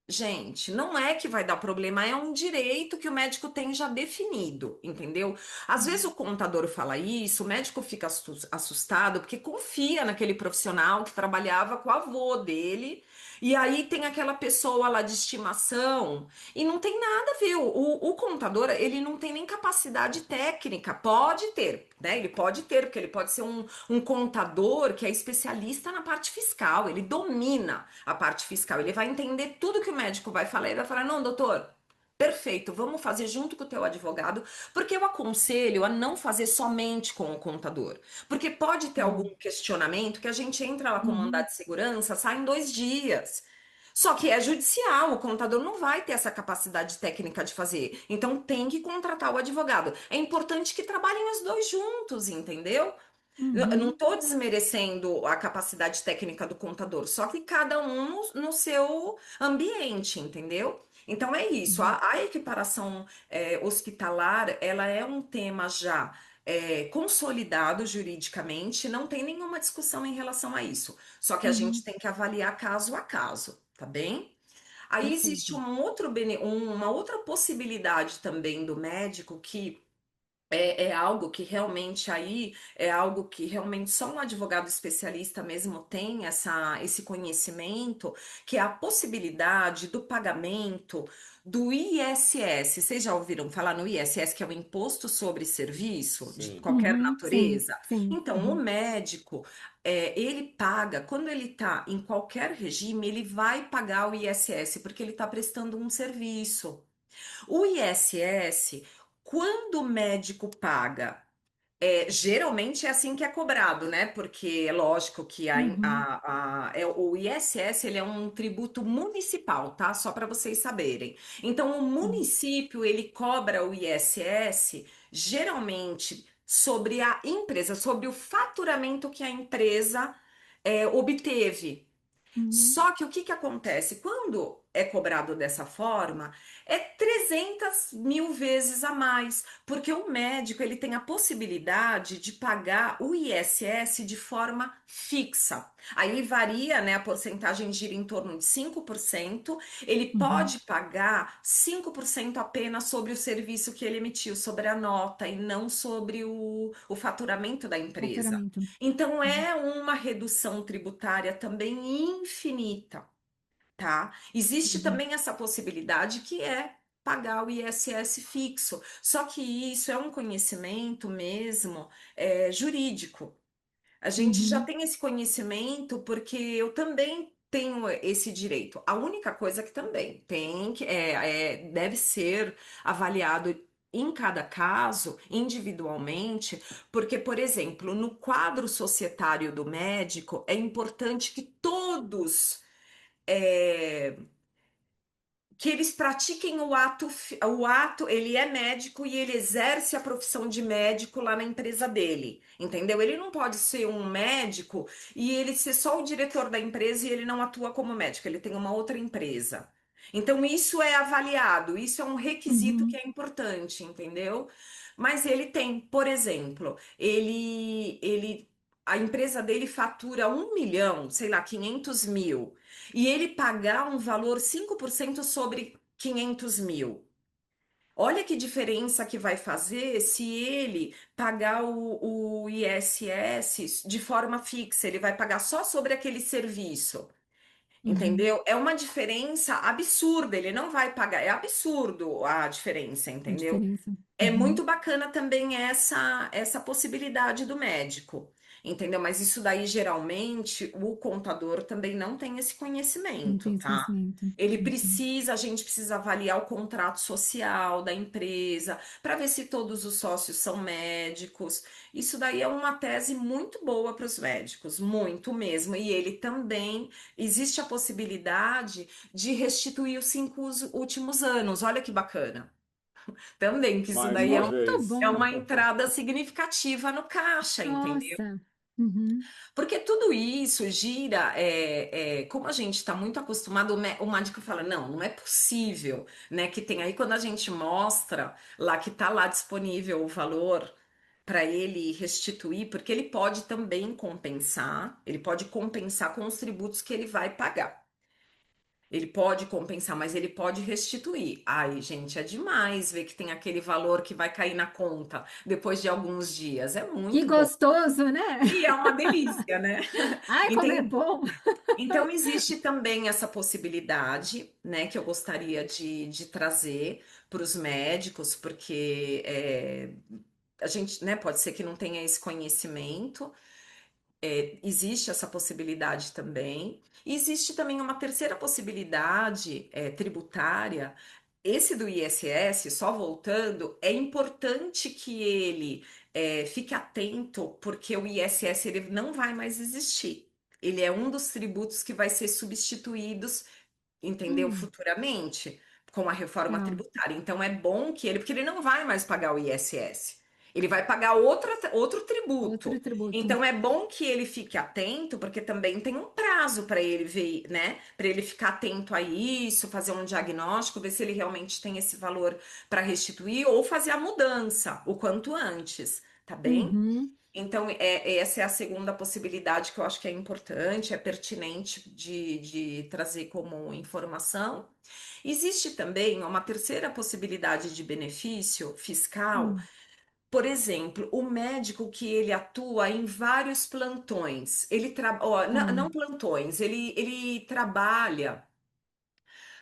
Gente, não é que vai dar problema, é um direito que o médico tem já definido, entendeu? Às vezes o contador fala isso, o médico fica assustado porque confia naquele profissional que trabalhava com o avô dele, e aí tem aquela pessoa lá de estimação, e não tem nada a ver. O contador, ele não tem nem capacidade técnica, pode ter, né? Ele pode ter, porque ele pode ser um contador que é especialista na parte fiscal, ele domina a parte fiscal. Ele vai entender tudo que o médico vai falar e vai falar: não, doutor, perfeito, vamos fazer junto com o teu advogado, porque eu aconselho a não fazer somente com o contador. Porque pode ter algum Tá. questionamento que a gente entra lá com Uhum, mandado de segurança, sai em 2 dias. Só que é judicial, o contador não vai ter essa capacidade técnica de fazer. Então tem que contratar o advogado. É importante que trabalhem os dois juntos, entendeu? Eu não uhum, estou desmerecendo a capacidade técnica do contador, só que cada um no seu ambiente, entendeu? Então é isso. uhum, A equiparação hospitalar, ela é um tema já consolidado juridicamente, não tem nenhuma discussão em relação a isso. Só que a gente uhum, tem que avaliar caso a caso, tá bem? Aí existe perfeito. uma outra possibilidade também do médico que é algo que realmente aí é algo que realmente só um advogado especialista mesmo tem esse conhecimento, que é a possibilidade do pagamento do ISS. Vocês já ouviram falar no ISS, que é o Imposto sobre Serviço de Sim. qualquer Uhum, sim, natureza? sim. Então, o Uhum, médico, ele paga, quando ele está em qualquer regime, ele vai pagar o ISS, porque ele está prestando um serviço. O ISS, quando o médico paga, geralmente é assim que é cobrado, né? Porque é lógico que uhum, o ISS ele é um tributo municipal, tá? Só para vocês saberem. Então, o sim. município ele cobra o ISS geralmente sobre a empresa, sobre o faturamento que a empresa obteve. Uhum, Só que o que que acontece? Quando é cobrado dessa forma, é 300 mil vezes a mais, porque o médico ele tem a possibilidade de pagar o ISS de forma fixa. Aí varia, né? A porcentagem gira em torno de 5%. Ele uhum, pode pagar 5% apenas sobre o serviço que ele emitiu, sobre a nota, e não sobre o faturamento da empresa. faturamento. Então, Uhum, é uma redução tributária também infinita, tá? Existe uhum, também essa possibilidade que é pagar o ISS fixo, só que isso é um conhecimento mesmo jurídico. A gente já uhum, tem esse conhecimento porque eu também tenho esse direito. A única coisa que também deve ser avaliado em cada caso, individualmente, porque, por exemplo, no quadro societário do médico, é importante que todos é, que eles pratiquem o ato, ele é médico e ele exerce a profissão de médico lá na empresa dele, entendeu? Ele não pode ser um médico e ele ser só o diretor da empresa e ele não atua como médico, ele tem uma outra empresa. Então, isso é avaliado, isso é um requisito que Uhum. é importante, entendeu? Mas ele tem, por exemplo, a empresa dele fatura 1 milhão, sei lá, 500 mil e ele pagar um valor 5% sobre 500 mil. Olha que diferença que vai fazer se ele pagar o ISS de forma fixa, ele vai pagar só sobre aquele serviço, Uhum. entendeu? É uma diferença absurda, ele não vai pagar, é absurdo a diferença, A entendeu? diferença. É Uhum. muito bacana também essa possibilidade do médico, entendeu? Mas isso daí, geralmente, o contador também não tem esse Não conhecimento, tem esse tá? conhecimento. Ele Uhum. precisa, a gente precisa avaliar o contrato social da empresa para ver se todos os sócios são médicos. Isso daí é uma tese muito boa para os médicos, muito mesmo. E ele também, existe a possibilidade de restituir os 5 últimos anos. Olha que bacana. Também, que isso Mais daí é, uma Muito vez. é bom. uma entrada significativa no caixa, entendeu? Nossa. Uhum. Porque tudo isso gira, como a gente está muito acostumado, o médico fala, não, não é possível, né? Que tem aí quando a gente mostra lá que está lá disponível o valor para ele restituir, porque ele pode também compensar, ele pode compensar com os tributos que ele vai pagar. Ele pode compensar, mas ele pode restituir. Ai, gente, é demais ver que tem aquele valor que vai cair na conta depois de alguns dias. É Que muito bom. gostoso, né? E é uma delícia, né? Ai, como é Então, bom. então existe também essa possibilidade, né, que eu gostaria de trazer para os médicos, porque a gente, né, pode ser que não tenha esse conhecimento. Existe essa possibilidade também. E existe também uma terceira possibilidade, tributária. Esse do ISS, só voltando, é importante que ele fique atento, porque o ISS ele não vai mais existir. Ele é um dos tributos que vai ser substituídos, entendeu? Hum, Futuramente, com a reforma tá. tributária. Então é bom que ele, porque ele não vai mais pagar o ISS, ele vai pagar outro Outro tributo. tributo. Então é bom que ele fique atento, porque também tem um prazo para ele ver, né? Para ele ficar atento a isso, fazer um diagnóstico, ver se ele realmente tem esse valor para restituir ou fazer a mudança o quanto antes, tá bem? Uhum. Então, essa é a segunda possibilidade que eu acho que é importante, é pertinente de trazer como informação. Existe também uma terceira possibilidade de benefício fiscal, Hum, por exemplo, o médico que ele atua em vários plantões, não tá. plantões, ele trabalha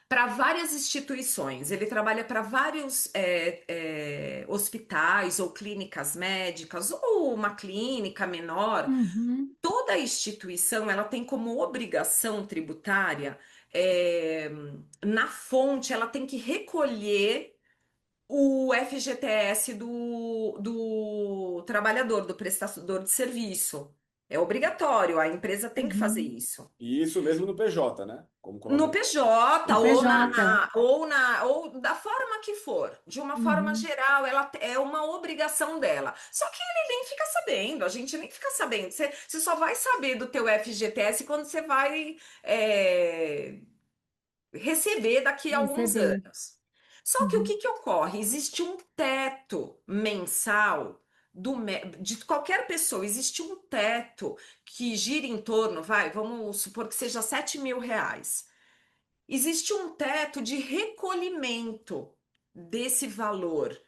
para várias instituições, ele trabalha para vários hospitais ou clínicas médicas, ou uma clínica menor. Uhum. Toda instituição ela tem como obrigação tributária, é, na fonte, ela tem que recolher o FGTS do trabalhador, do prestador de serviço. É obrigatório, a empresa tem que fazer Uhum. isso. E isso mesmo no PJ, né? Como No colaborador. PJ No ou PJ. ou da forma que for, de uma forma Uhum. geral, ela é uma obrigação dela. Só que ele nem fica sabendo, a gente nem fica sabendo. Você só vai saber do teu FGTS quando você vai receber daqui a alguns Receber. anos. Só que o Uhum. que que ocorre? Existe um teto mensal de qualquer pessoa, existe um teto que gira em torno, vamos supor que seja R$ 7.000. Existe um teto de recolhimento desse valor.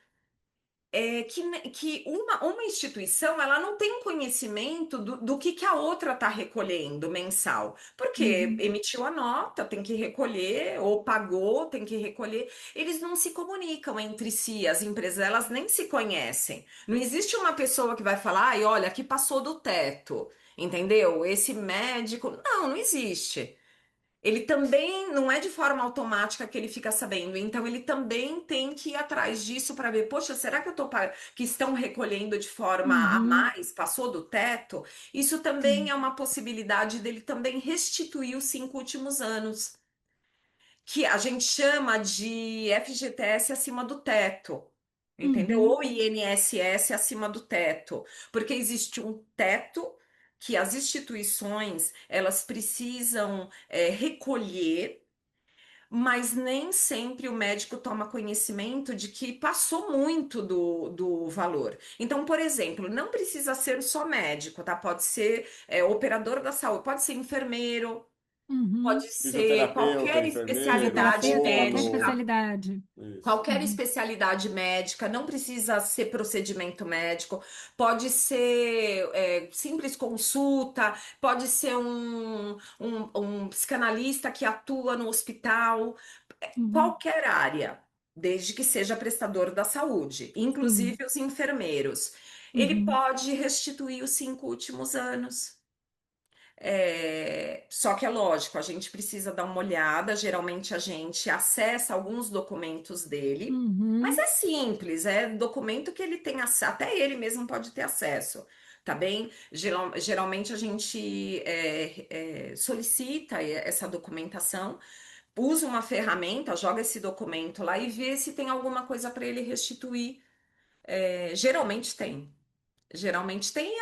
Que uma instituição ela não tem um conhecimento do que a outra está recolhendo mensal, porque Uhum. emitiu a nota, tem que recolher, ou pagou, tem que recolher. Eles não se comunicam entre si, as empresas, elas nem se conhecem. Não existe uma pessoa que vai falar, ai, olha, aqui passou do teto, entendeu? Esse médico. Não, não existe. Ele também não é de forma automática que ele fica sabendo, então ele também tem que ir atrás disso para ver, poxa, será que que estão recolhendo de forma a Uhum. mais, passou do teto? Isso também Sim. é uma possibilidade dele também restituir os 5 últimos anos. que a gente chama de FGTS acima do teto, entendeu? Uhum, Ou INSS acima do teto, porque existe um teto que as instituições elas precisam recolher, mas nem sempre o médico toma conhecimento de que passou muito do valor. Então, por exemplo, não precisa ser só médico, tá? Pode ser operador da saúde, pode ser enfermeiro, uhum. pode ser Fisioterapeuta, qualquer enfermeiro, especialidade Fisioterapeuta, qualquer médica. fono. especialidade. Isso. Qualquer Uhum, especialidade médica, não precisa ser procedimento médico, pode ser simples consulta, pode ser um psicanalista que atua no hospital, uhum, qualquer área, desde que seja prestador da saúde, sim. inclusive os enfermeiros. Ele Uhum, pode restituir os 5 últimos anos. Só que é lógico, a gente precisa dar uma olhada. Geralmente a gente acessa alguns documentos dele, mas uhum, é simples, é documento que ele tem acesso, até ele mesmo pode ter acesso, tá bem? Geralmente a gente solicita essa documentação, usa uma ferramenta, joga esse documento lá e vê se tem alguma coisa para ele restituir. Geralmente tem. Geralmente tem,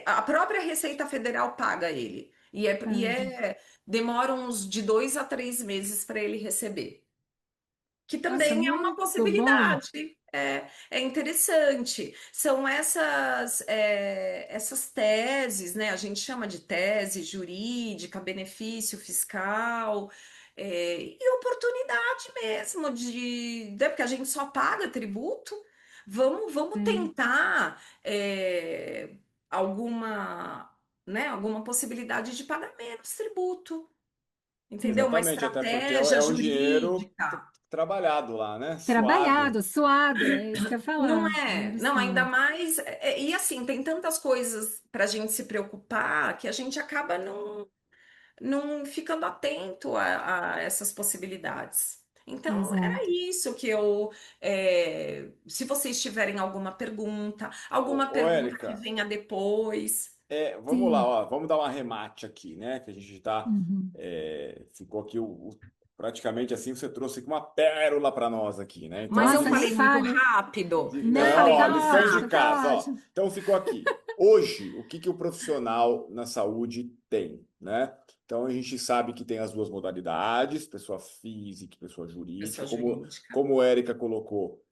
a própria Receita Federal paga ele. paga. Demora uns de 2 a 3 meses para ele receber. Que Nossa, também é uma muito bom. possibilidade. É interessante. São essas teses, né? A gente chama de tese jurídica, benefício fiscal, e oportunidade mesmo né, porque a gente só paga tributo. Vamos É, tentar alguma, né, alguma possibilidade de pagar menos tributo, entendeu? Uma Exatamente, até porque estratégia é um dinheiro jurídica. trabalhado lá, né? Suado. trabalhado, suado, é isso que eu ia Não falar. é? Dinheiro Não, ainda suado. mais. E assim, tem tantas coisas para a gente se preocupar que a gente acaba não ficando atento a essas possibilidades. Então, era Exato. isso que eu. Se vocês tiverem alguma Ô, pergunta que Érica, venha depois. vamos lá, Sim. ó, vamos dar um arremate aqui, né? Que a gente tá, Uhum. ficou aqui praticamente assim, você trouxe aqui uma pérola para nós aqui, né? Então Mas a eu Nossa, nem falei gente, muito fale. rápido. Eu não, Não, falei ó, muito tá lições de ótimo, rápido. casa, tá ó. ótimo. Então ficou aqui. Hoje, o que que o profissional na saúde tem, né? Então a gente sabe que tem as duas modalidades, pessoa física e pessoa jurídica, Pessoa como jurídica. como a Érica colocou,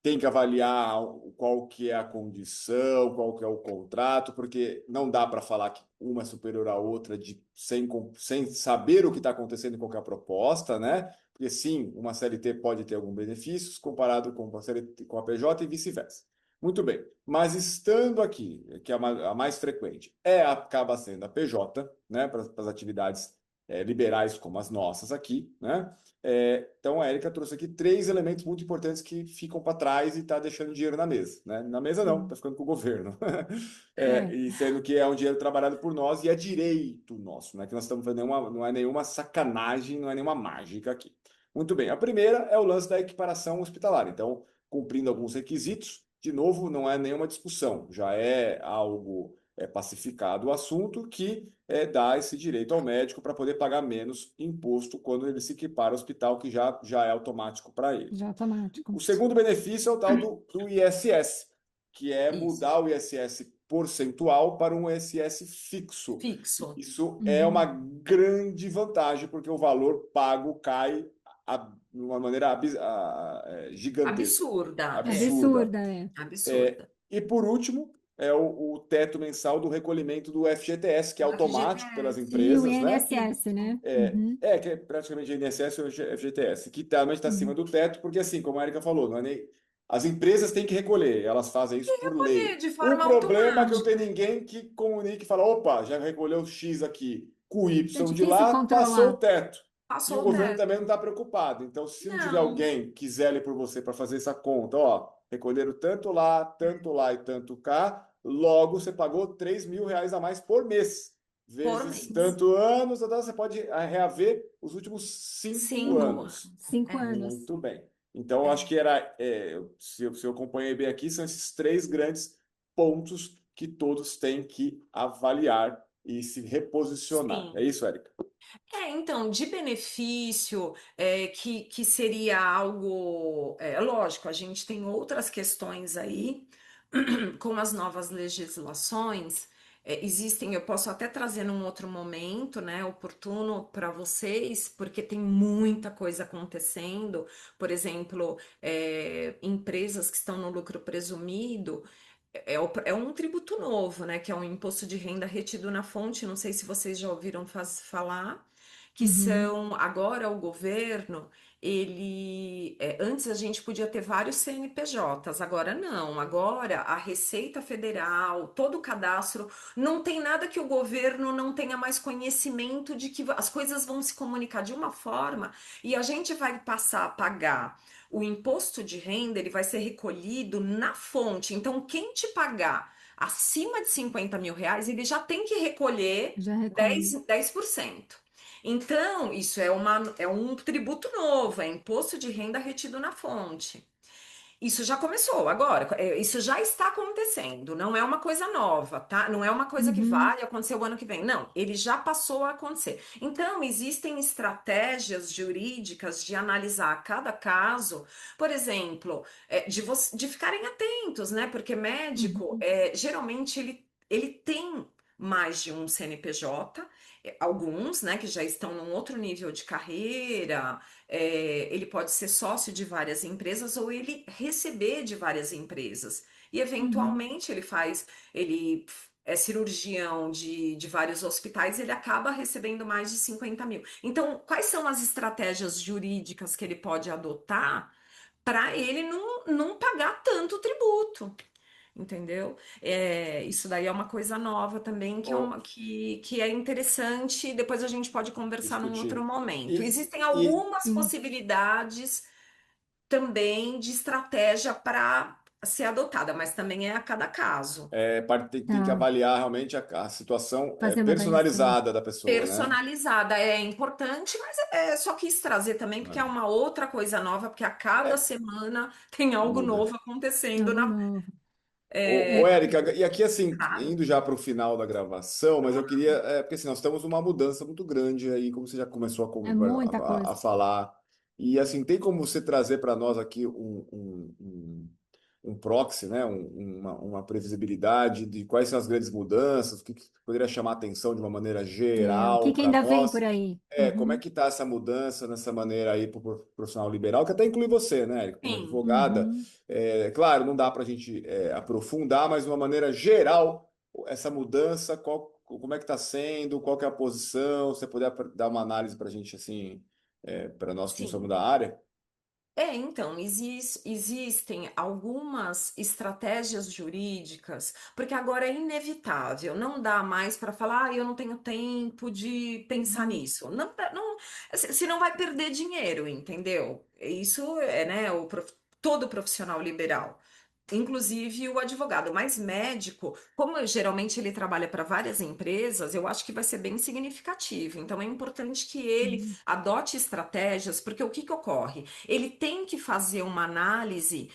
tem que avaliar qual que é a condição, qual que é o contrato, porque não dá para falar que uma é superior à outra sem saber o que está acontecendo em qualquer proposta, né? Porque sim, uma CLT pode ter alguns benefícios comparado com a CLT, com a PJ e vice-versa. Muito bem, mas estando aqui, que é a mais frequente, acaba sendo a PJ, né, para as atividades liberais como as nossas aqui, né? Então a Érica trouxe aqui três elementos muito importantes que ficam para trás e está deixando dinheiro na mesa, né? Na mesa não, está Sim. ficando com o governo. É. E sendo que é um dinheiro trabalhado por nós e é direito nosso, né? Que nós estamos fazendo não é nenhuma sacanagem, não é nenhuma mágica aqui. Muito bem, a primeira é o lance da equiparação hospitalar. Então, cumprindo alguns requisitos, de novo, não é nenhuma discussão, já é algo pacificado o assunto que dá esse direito ao médico para poder pagar menos imposto quando ele se equipara ao hospital, que já é automático para ele. Já automático. O segundo benefício é o tal do ISS, que é Isso. mudar o ISS percentual para um ISS fixo. Fixo. Isso é uma Uhum. grande vantagem, porque o valor pago cai de uma maneira gigantesca, Absurda, absurda. Absurda, é. absurda. E por último, é o teto mensal do recolhimento do FGTS, que é O automático pelas FGTS. E o empresas, né? INSS, né? É, Uhum. que é praticamente INSS ou FGTS, que também está acima Uhum. do teto, porque assim, como a Erika falou, não é as empresas têm que recolher, elas fazem isso por Recolher lei. de O forma problema é que não tem automática. ninguém que comunique e fala, opa, já recolheu X aqui, com o É Y de difícil lá, passou o controlar. teto. E o Passou o governo também não teto. está preocupado. Então, se não tiver Não. alguém que zele por você para fazer essa conta, ó, recolheram tanto lá e tanto cá, logo você pagou R$ 3.000 a mais por mês. Por Vezes mês. tanto anos, então você pode reaver os últimos 5 anos. 5 anos. 5 anos. Muito bem. Então, eu acho É. que se eu acompanhei bem aqui, são esses três grandes pontos que todos têm que avaliar e se reposicionar. Sim. É isso, Érica? Então, de benefício, que seria algo, lógico, a gente tem outras questões aí, com as novas legislações, existem, eu posso até trazer num outro momento, né, oportuno para vocês, porque tem muita coisa acontecendo, por exemplo, empresas que estão no lucro presumido, é um tributo novo, né, que é um imposto de renda retido na fonte, não sei se vocês já ouviram falar, que Uhum. são, agora o governo, antes a gente podia ter vários CNPJs, agora não, agora a Receita Federal, todo o cadastro, não tem nada que o governo não tenha mais conhecimento de que as coisas vão se comunicar de uma forma e a gente vai passar a pagar o imposto de renda, ele vai ser recolhido na fonte. Então, quem te pagar acima de 50 mil reais, ele já tem que recolher Já recolhe. 10%. Então, isso é um tributo novo, é imposto de renda retido na fonte. Isso já começou agora, isso já está acontecendo, não é uma coisa nova, tá? Não é uma coisa que Uhum. vai acontecer o ano que vem, não, ele já passou a acontecer. Então, existem estratégias jurídicas de analisar cada caso, por exemplo, de ficarem atentos, né? Porque médico, Uhum. geralmente, ele tem mais de um CNPJ, alguns, né, que já estão num outro nível de carreira, ele pode ser sócio de várias empresas ou ele receber de várias empresas. E Uhum. eventualmente ele é cirurgião de vários hospitais, ele acaba recebendo mais de 50 mil. Então, quais são as estratégias jurídicas que ele pode adotar para ele não pagar tanto tributo? Entendeu? Isso daí é uma coisa nova também, Ó, que é interessante. Depois a gente pode conversar num outro discutir. momento. E, Existem e algumas Sim. possibilidades também de estratégia para ser adotada, mas também é a cada caso. tem que Tá. avaliar realmente a situação Fazer uma avaliação. personalizada da pessoa, né? Personalizada é importante, mas só quis trazer também porque é uma outra coisa nova, porque a É, cada semana tem algo muda. novo acontecendo Algo novo. Ô, É, Érica, e aqui assim, mercado. indo já para o final da gravação, mas eu queria, porque assim, nós temos uma mudança muito grande aí, como você já começou é muita a coisa. falar, e assim, tem como você trazer para nós aqui um proxy, né? Uma previsibilidade de quais são as grandes mudanças, o que poderia chamar a atenção de uma maneira O que geral que para ainda vem por nós? aí? Como é Uhum. que está essa mudança nessa maneira aí para o profissional liberal, que até inclui você, né, Érica, como Sim. advogada? Uhum. Claro, não dá para a gente aprofundar, mas de uma maneira geral, essa mudança, como é que está sendo, qual que é a posição? Se você puder dar uma análise para a gente, assim, para nós que não somos Sim. da área. Então, existem algumas estratégias jurídicas, porque agora é inevitável, não dá mais para falar, eu não tenho tempo de pensar Uhum. nisso. Não, se não vai perder dinheiro, entendeu? Isso é, né, todo profissional liberal. Inclusive o advogado, mas médico, como geralmente ele trabalha para várias empresas, eu acho que vai ser bem significativo. Então é importante que ele Uhum. adote estratégias, porque o que que ocorre? Ele tem que fazer uma análise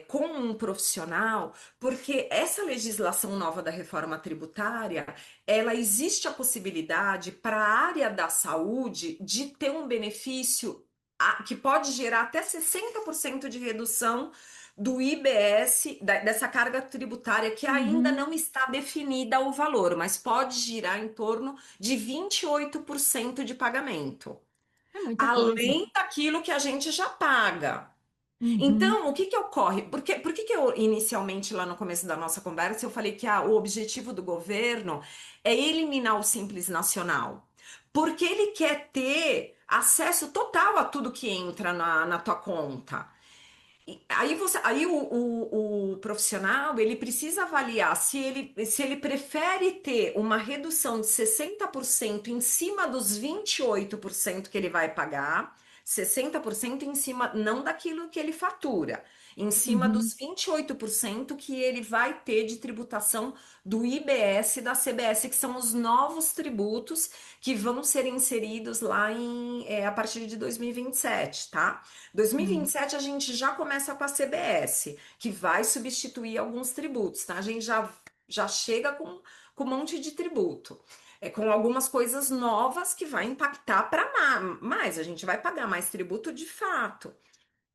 com um profissional, porque essa legislação nova da reforma tributária, ela existe a possibilidade para a área da saúde de ter um benefício que pode gerar até 60% de redução do IBS, dessa carga tributária que ainda Uhum. não está definida o valor, mas pode girar em torno de 28% de pagamento, É muita coisa. além daquilo que a gente já paga. Uhum. Então, o que que ocorre? Por que que eu, inicialmente, lá no começo da nossa conversa, eu falei que o objetivo do governo é eliminar o Simples Nacional? Porque ele quer ter acesso total a tudo que entra na tua conta. Aí o profissional ele precisa avaliar se ele prefere ter uma redução de 60% em cima dos 28% que ele vai pagar, 60% em cima, não daquilo que ele fatura, em cima Uhum. dos 28% que ele vai ter de tributação do IBS e da CBS, que são os novos tributos que vão ser inseridos lá a partir de 2027, tá? Tá. 2027 a gente já começa com a CBS, que vai substituir alguns tributos, tá? A gente já chega com com um monte de tributo. Com algumas coisas novas que vai impactar para mais. A gente vai pagar mais tributo de fato.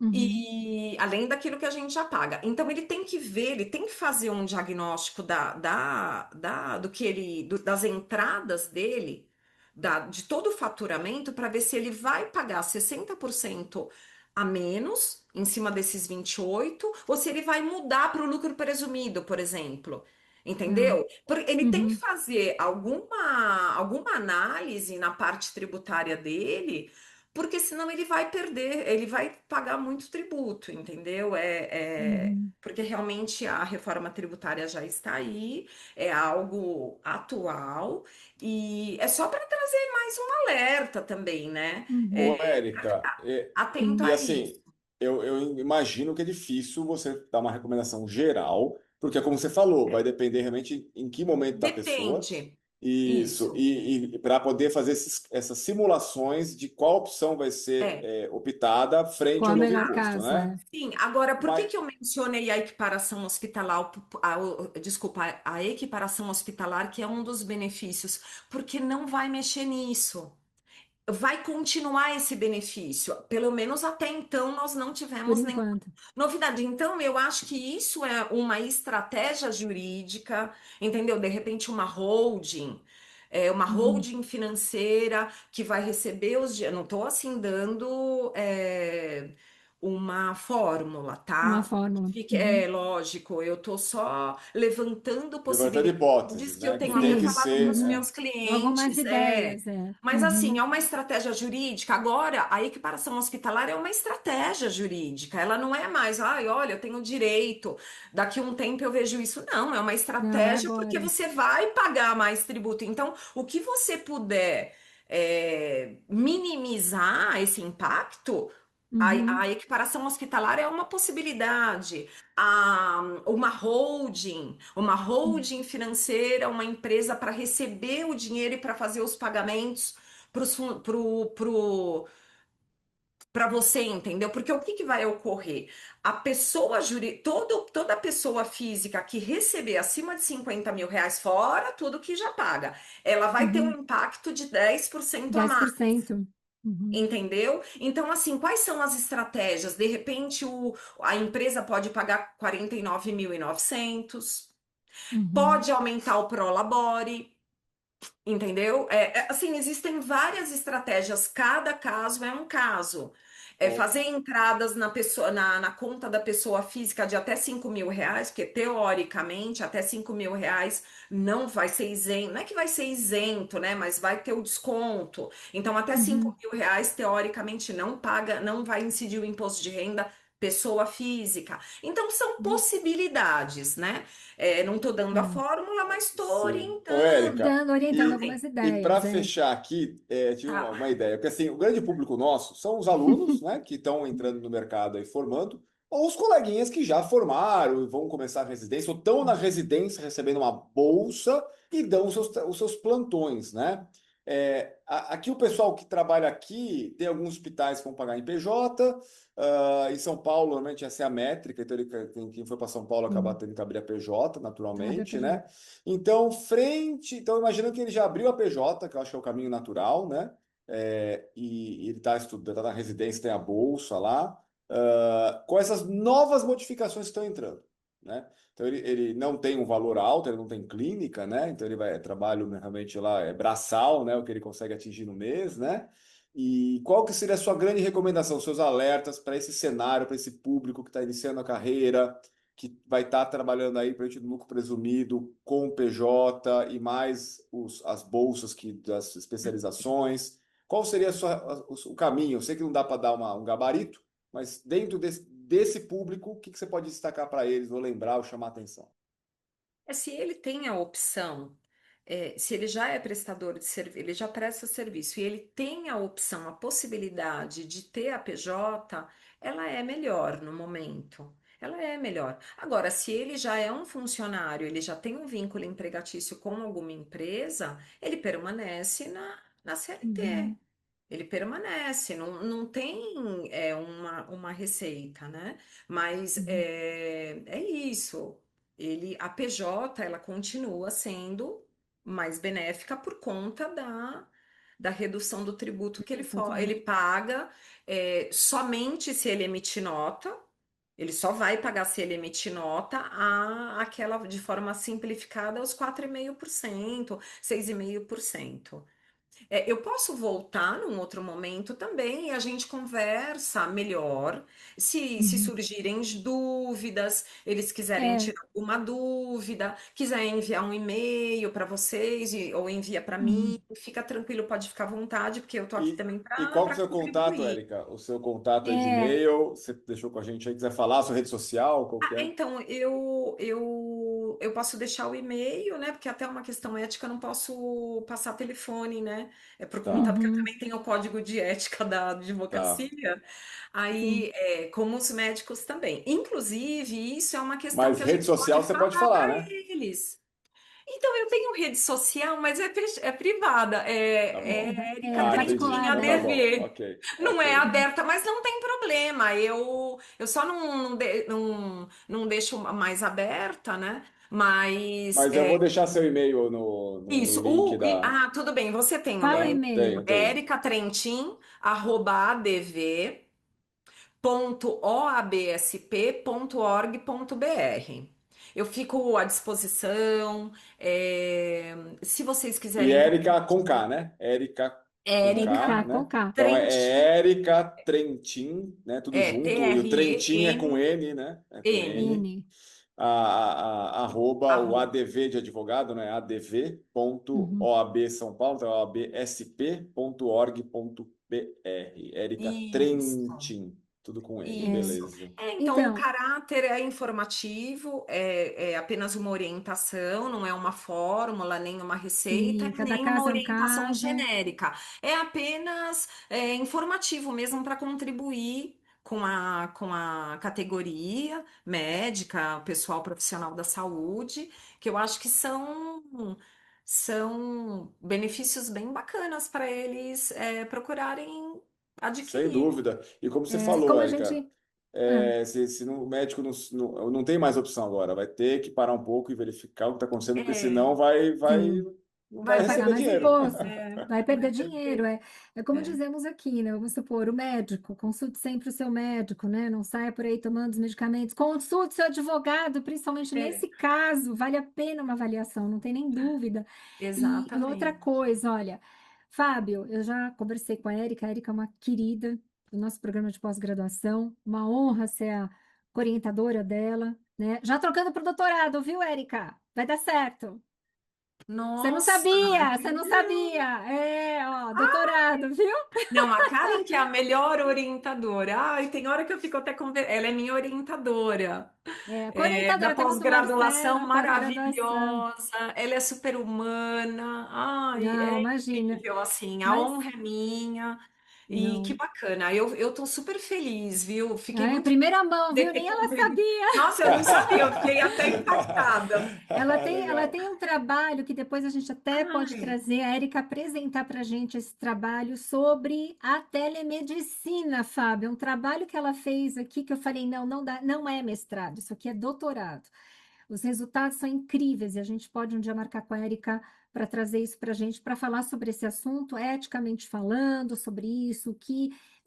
Uhum. E além daquilo que a gente já paga. Então ele tem que ver, ele tem que fazer um diagnóstico do que das entradas dele, de todo o faturamento, para ver se ele vai pagar 60% a menos em cima desses 28 ou se ele vai mudar para o lucro presumido, por exemplo. Ah, Entendeu? Porque ele tem que uhum. fazer alguma análise na parte tributária dele, porque senão ele vai perder, ele vai pagar muito tributo, entendeu? Uhum. Porque realmente a reforma tributária já está aí, é algo atual, e é só para trazer mais um alerta também, né? Uhum. Ô, Érica, Atento Sim. e a assim, isso. eu imagino que é difícil você dar uma recomendação geral, porque, como você falou, vai depender realmente em que momento da pessoa. Depende. Isso, Isso. e para poder fazer essas simulações de qual opção vai ser É. optada frente Qual é ao o novo melhor imposto, caso? né? É. Sim, agora, por que Mas, que eu mencionei a equiparação hospitalar, desculpa, a equiparação hospitalar, que é um dos benefícios? Porque não vai mexer nisso. Vai continuar esse benefício. Pelo menos até então nós não Por tivemos nenhuma enquanto. novidade. Então, eu acho que isso é uma estratégia jurídica, entendeu? De repente, uma Uhum. holding financeira que vai receber os. Não estou assim dando uma fórmula, Uma tá? fórmula. É Uhum. lógico, eu estou só levantando levantando hipóteses, possibilidades que eu né? Que tenho tem até que Sim. falado para ser. os Uhum. meus Algumas clientes. ideias, é. Mas assim, Uhum. é uma estratégia jurídica. Agora, a equiparação hospitalar é uma estratégia jurídica. Ela não é mais, ai, olha, eu tenho direito, daqui a um tempo eu vejo isso. Não, é uma Não, é estratégia porque agora. você vai pagar mais tributo. Então, o que você puder minimizar esse impacto, a Uhum. equiparação hospitalar é uma possibilidade. Uma holding financeira, uma empresa para receber o dinheiro e para fazer os pagamentos para você, entendeu? Porque o que que vai ocorrer? A pessoa toda pessoa física que receber acima de 50 mil reais, fora tudo que já paga, ela vai ter um Uhum. impacto de 10% a dez por mais. cento Uhum. Entendeu? Então, assim, quais são as estratégias? De repente, a empresa pode pagar 49.900, Uhum. pode aumentar o Prolabore, entendeu? Assim, existem várias estratégias, cada caso é um caso. Fazer entradas na pessoa, na conta da pessoa física de até 5.000 reais, porque teoricamente até 5.000 reais não vai ser isento, não é que vai ser isento, né? Mas vai ter o desconto. Então, até cinco Uhum. mil reais, teoricamente, não paga, não vai incidir o imposto de renda pessoa física. Então, são Uhum. possibilidades, né? Não estou dando a É. fórmula, mas estou Sim. Ô, orientando. Érica, Orientando e, algumas e para ideias, é. fechar aqui, tive Tá. uma ideia, porque assim, o grande público nosso são os alunos, né, que estão entrando no mercado e formando, ou os coleguinhas que já formaram e vão começar a residência, ou estão na residência recebendo uma bolsa e dão os seus plantões, né? Aqui o pessoal que trabalha aqui, tem alguns hospitais que vão pagar em PJ, em São Paulo, normalmente essa é a métrica, então quem for para São Paulo acaba Sim. tendo que abrir a PJ, Abre a naturalmente, PJ. né? Então imagina que ele já abriu a PJ, que eu acho que é o caminho natural, né? E ele está estudando, tá na residência, tem a bolsa lá, com essas novas modificações que estão entrando, né? Então ele não tem um valor alto, ele não tem clínica, né? Então ele vai trabalho realmente lá, é braçal, né? O que ele consegue atingir no mês, né? E qual que seria a sua grande recomendação, seus alertas para esse cenário, para esse público que está iniciando a carreira, que vai estar trabalhando aí para no lucro presumido com o PJ e mais as bolsas das especializações? Qual seria o caminho? Eu sei que não dá para dar um gabarito, mas dentro desse público, o que você pode destacar para eles, ou lembrar, ou chamar a atenção? Se ele tem a opção, se ele já é prestador de serviço, ele já presta serviço e ele tem a opção, a possibilidade de ter a PJ, ela é melhor no momento. Ela é melhor. Agora, se ele já é um funcionário, ele já tem um vínculo empregatício com alguma empresa, ele permanece na CLT. Uhum. Ele permanece, não tem uma receita, né? Mas Uhum. é isso. A PJ, ela continua sendo. mais benéfica por conta da redução do tributo que ele Exatamente. paga somente se ele emitir nota. Ele só vai pagar se ele emitir nota aquela de forma simplificada aos 4,5%, 6,5%. Eu posso voltar num outro momento também e a gente conversa melhor. Se Uhum. surgirem dúvidas, eles quiserem É, tirar alguma dúvida, quiserem enviar um e-mail para vocês ou envia para mim, uhum. fica tranquilo, pode ficar à vontade, porque eu tô aqui também E qual que é o para seu contato, contribuir. Érica? O seu contato é de É, e-mail? Você deixou com a gente aí? Quiser falar, sua rede social, qual que é? Então, eu posso deixar o e-mail, né? Porque até uma questão ética eu não posso passar telefone, né? É por conta, Tá, porque eu uhum, também tenho o código de ética da tá. advocacia, aí, sim. como os médicos também. Inclusive, isso é uma questão Mas que a rede gente pode social você pode falar falar, para né? eles. Então, eu tenho rede social, mas é privada, Tá é bom. É Érica Ah, entendi. Trentin particular Então tá dela. bom. ADV. Ok, Não é ok. Uhum. aberta, mas não tem problema. Eu só não deixo mais aberta, né? Mas Mas eu vou deixar seu e-mail no isso. link da. Tudo bem, você tem o Qual é o meu. Tá? e-mail? Tenho, tenho. ericatrentin@adv.oabsp.org.br. Eu fico à disposição. Se vocês E quiserem Érica com K, né? Érica com Com Érica K, K, com né? K. Então Trentin, é Érica Trentin, né? Tudo junto. E o Trentin é com T-R-E-N-N, N, né? É com N. N. Arroba o arroba. ADV de advogado, né? Uhum. adv.oab São Paulo, então oabsp.org.br. Érica Isso. Trentin, tudo com N, Isso. É, beleza. Então, o então, caráter é informativo, é apenas uma orientação, não é uma fórmula, nem uma receita, sim, e cada nem uma caso é um orientação caso. genérica. É apenas informativo mesmo para contribuir com a categoria médica, pessoal profissional da saúde, que eu acho que são benefícios bem bacanas para eles procurarem Sem adquirir. dúvida. E como você É, falou, como a Érica, gente. Ah, se o médico não tem mais opção agora, vai ter que parar um pouco e verificar o que está acontecendo, porque É. senão sim. não vai Vai Vai pagar receber mais dinheiro. imposto, vai Vai perder dinheiro. perder. É como É, dizemos aqui, né? Vamos supor, o médico, consulte sempre o seu médico, né? Não saia por aí tomando os medicamentos. Consulte seu advogado, principalmente é, nesse caso, vale a pena uma avaliação, não tem nem dúvida. E outra exatamente. coisa, olha, Fábio, eu já conversei com a Érica é uma querida do nosso programa de pós-graduação, uma honra ser a orientadora dela, né? Já trocando para o doutorado, viu, Érica? Vai dar certo. Você não Nossa, sabia, que você não legal. sabia. É, ó, doutorado, viu? Não, a Karen que é a melhor orientadora. Ai, tem hora que eu fico até Ela é minha orientadora. É, Da orientadora, temos o pós-graduação Marcelo, pós-graduação. maravilhosa. Ela é super humana. Ai, Não, é imagina. incrível, assim. A Mas, honra é minha. E que não. bacana. Eu tô super feliz, viu? Fiquei É, em muito primeira mão, de viu? ter Nem ela contribuído. sabia. Nossa, eu não sabia, eu fiquei até impactada. Ela Legal. tem um trabalho que depois a gente até pode Ai, trazer, a Érica apresentar para a gente esse trabalho sobre a telemedicina, Fábio. Um trabalho que ela fez aqui que eu falei, não, não dá, não é mestrado, isso aqui é doutorado. Os resultados são incríveis e a gente pode um dia marcar com a Érica para trazer isso para a gente, para falar sobre esse assunto, eticamente falando, sobre isso, o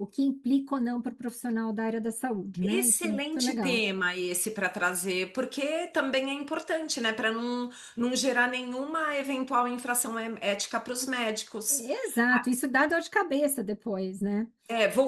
que implica ou não para o profissional da área da saúde, né? Isso é muito excelente legal. tema esse para trazer, porque também é importante, né, para não gerar nenhuma eventual infração ética para os médicos. Exato, isso dá dor de cabeça depois, né?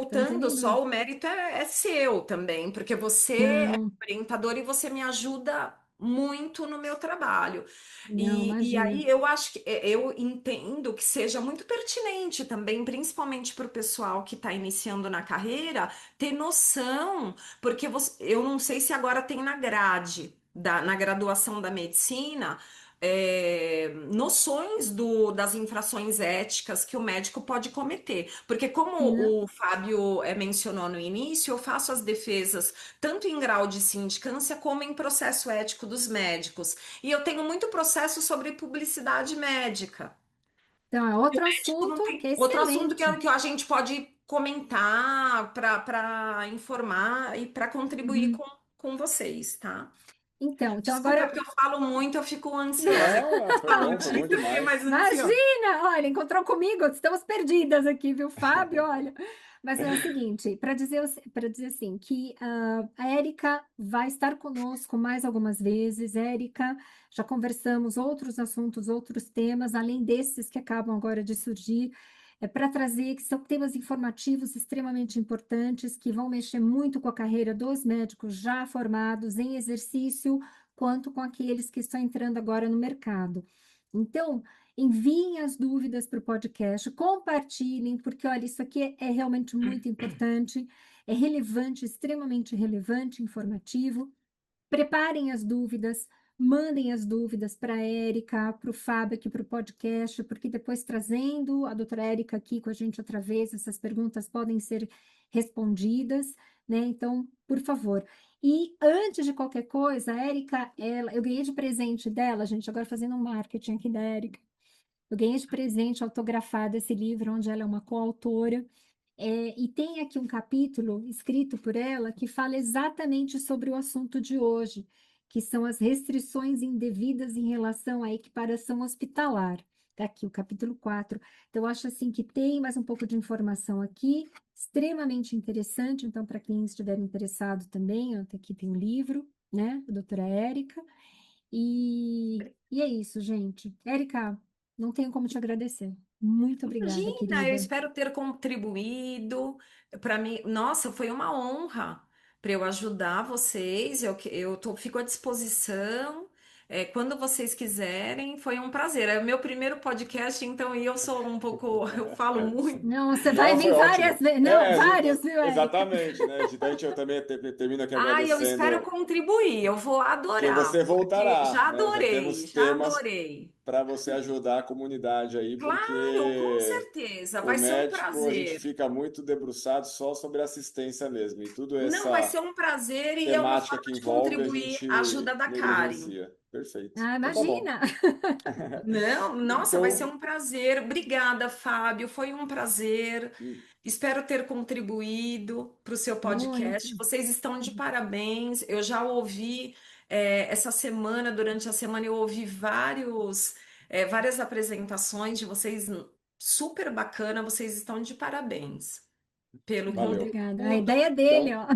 Então, não tem Voltando nem só, dúvida. o mérito é seu também, porque você é Não, orientador e você me ajuda muito no meu trabalho. não, E imagina. aí eu acho que eu entendo que seja muito pertinente também, principalmente para o pessoal que está iniciando na carreira, ter noção, porque eu não sei se agora tem na grade. Na graduação da medicina, noções das infrações éticas que o médico pode cometer. Porque, Não. como o Fábio mencionou no início, eu faço as defesas tanto em grau de sindicância como em processo ético dos médicos. E eu tenho muito processo sobre publicidade médica. Então, é E o outro médico não assunto tem que é outro assunto excelente. que a gente pode comentar para informar e para contribuir Uhum. com vocês, tá? Então Desculpa, agora, porque eu falo muito, eu fico ansiosa. Não, Falo, foi bom fiquei demais. mais ansiosa. imagina, olha, encontrou comigo, estamos perdidas aqui, viu, Fábio? Olha, mas é o seguinte, para dizer assim, que a Érica vai estar conosco mais algumas vezes. Érica, já conversamos outros assuntos, outros temas, além desses que acabam agora de surgir, para trazer, que são temas informativos extremamente importantes, que vão mexer muito com a carreira dos médicos já formados em exercício, quanto com aqueles que estão entrando agora no mercado. Então, enviem as dúvidas para o podcast, compartilhem, porque, olha, isso aqui é realmente muito importante, é relevante, extremamente relevante, informativo. Preparem as dúvidas, mandem as dúvidas para a Érica, para o Fábio aqui para o podcast, porque depois trazendo a doutora Érica aqui com a gente outra vez, essas perguntas podem ser respondidas, né? Então, por favor. E antes de qualquer coisa, a Érica, eu ganhei de presente dela, gente, agora fazendo um marketing aqui da Érica. Eu ganhei de presente autografado esse livro, onde ela é uma coautora. E tem aqui um capítulo escrito por ela que fala exatamente sobre o assunto de hoje, que são as restrições indevidas em relação à equiparação hospitalar. Está aqui o capítulo 4. Então, eu acho assim que tem mais um pouco de informação aqui, extremamente interessante. Então, para quem estiver interessado também, aqui tem um livro, né, da doutora Érica. E é isso, gente. Érica, não tenho como te agradecer. Muito obrigada, Imagina, eu querida. espero ter contribuído. Para mim, nossa, foi uma honra para eu ajudar vocês. Fico à disposição. Quando vocês quiserem, foi um prazer. É o meu primeiro podcast, então eu sou um pouco, eu falo muito. Não, você vai Não, foi vir várias ótimo. vezes. Não, vários, viu, Érica? Exatamente, né? Então, eu também termino aqui Ai, eu espero agradecendo contribuir. Eu vou que adorar, você porque voltará, né? Já temos já temas adorei. para você ajudar a comunidade aí, Claro, com porque certeza, o vai ser um médico a gente prazer. fica muito debruçado só sobre assistência mesmo, e tudo Não, vai essa ser um prazer e é uma temática forma que de envolve a contribuir a gente ajuda da Karen. negligencia. Perfeito. Ah, Então tá bom. imagina! Não, nossa, vai ser Então, um prazer. Obrigada, Fábio. Foi um prazer. Espero ter contribuído para o seu Muito. podcast. Vocês estão de parabéns. Eu já ouvi essa semana, durante a semana, eu ouvi várias apresentações de vocês, super bacana. Vocês estão de parabéns pelo valeu. Obrigada. A ideia conteúdo, dele, Então,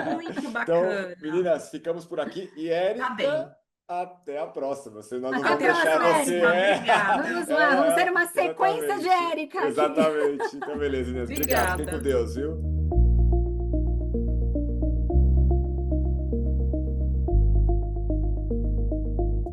ó. muito então, bacana. meninas, ficamos por aqui. E Tá Érica, bem. até a próxima. Nós não Até a vamos Até a deixar próxima, você. Érica. próxima. Obrigada. Vamos lá, vamos ter uma sequência de Exatamente. Érica aqui. Exatamente. Então, beleza, meninas. Obrigado. Fiquem com Obrigada. Deus, viu?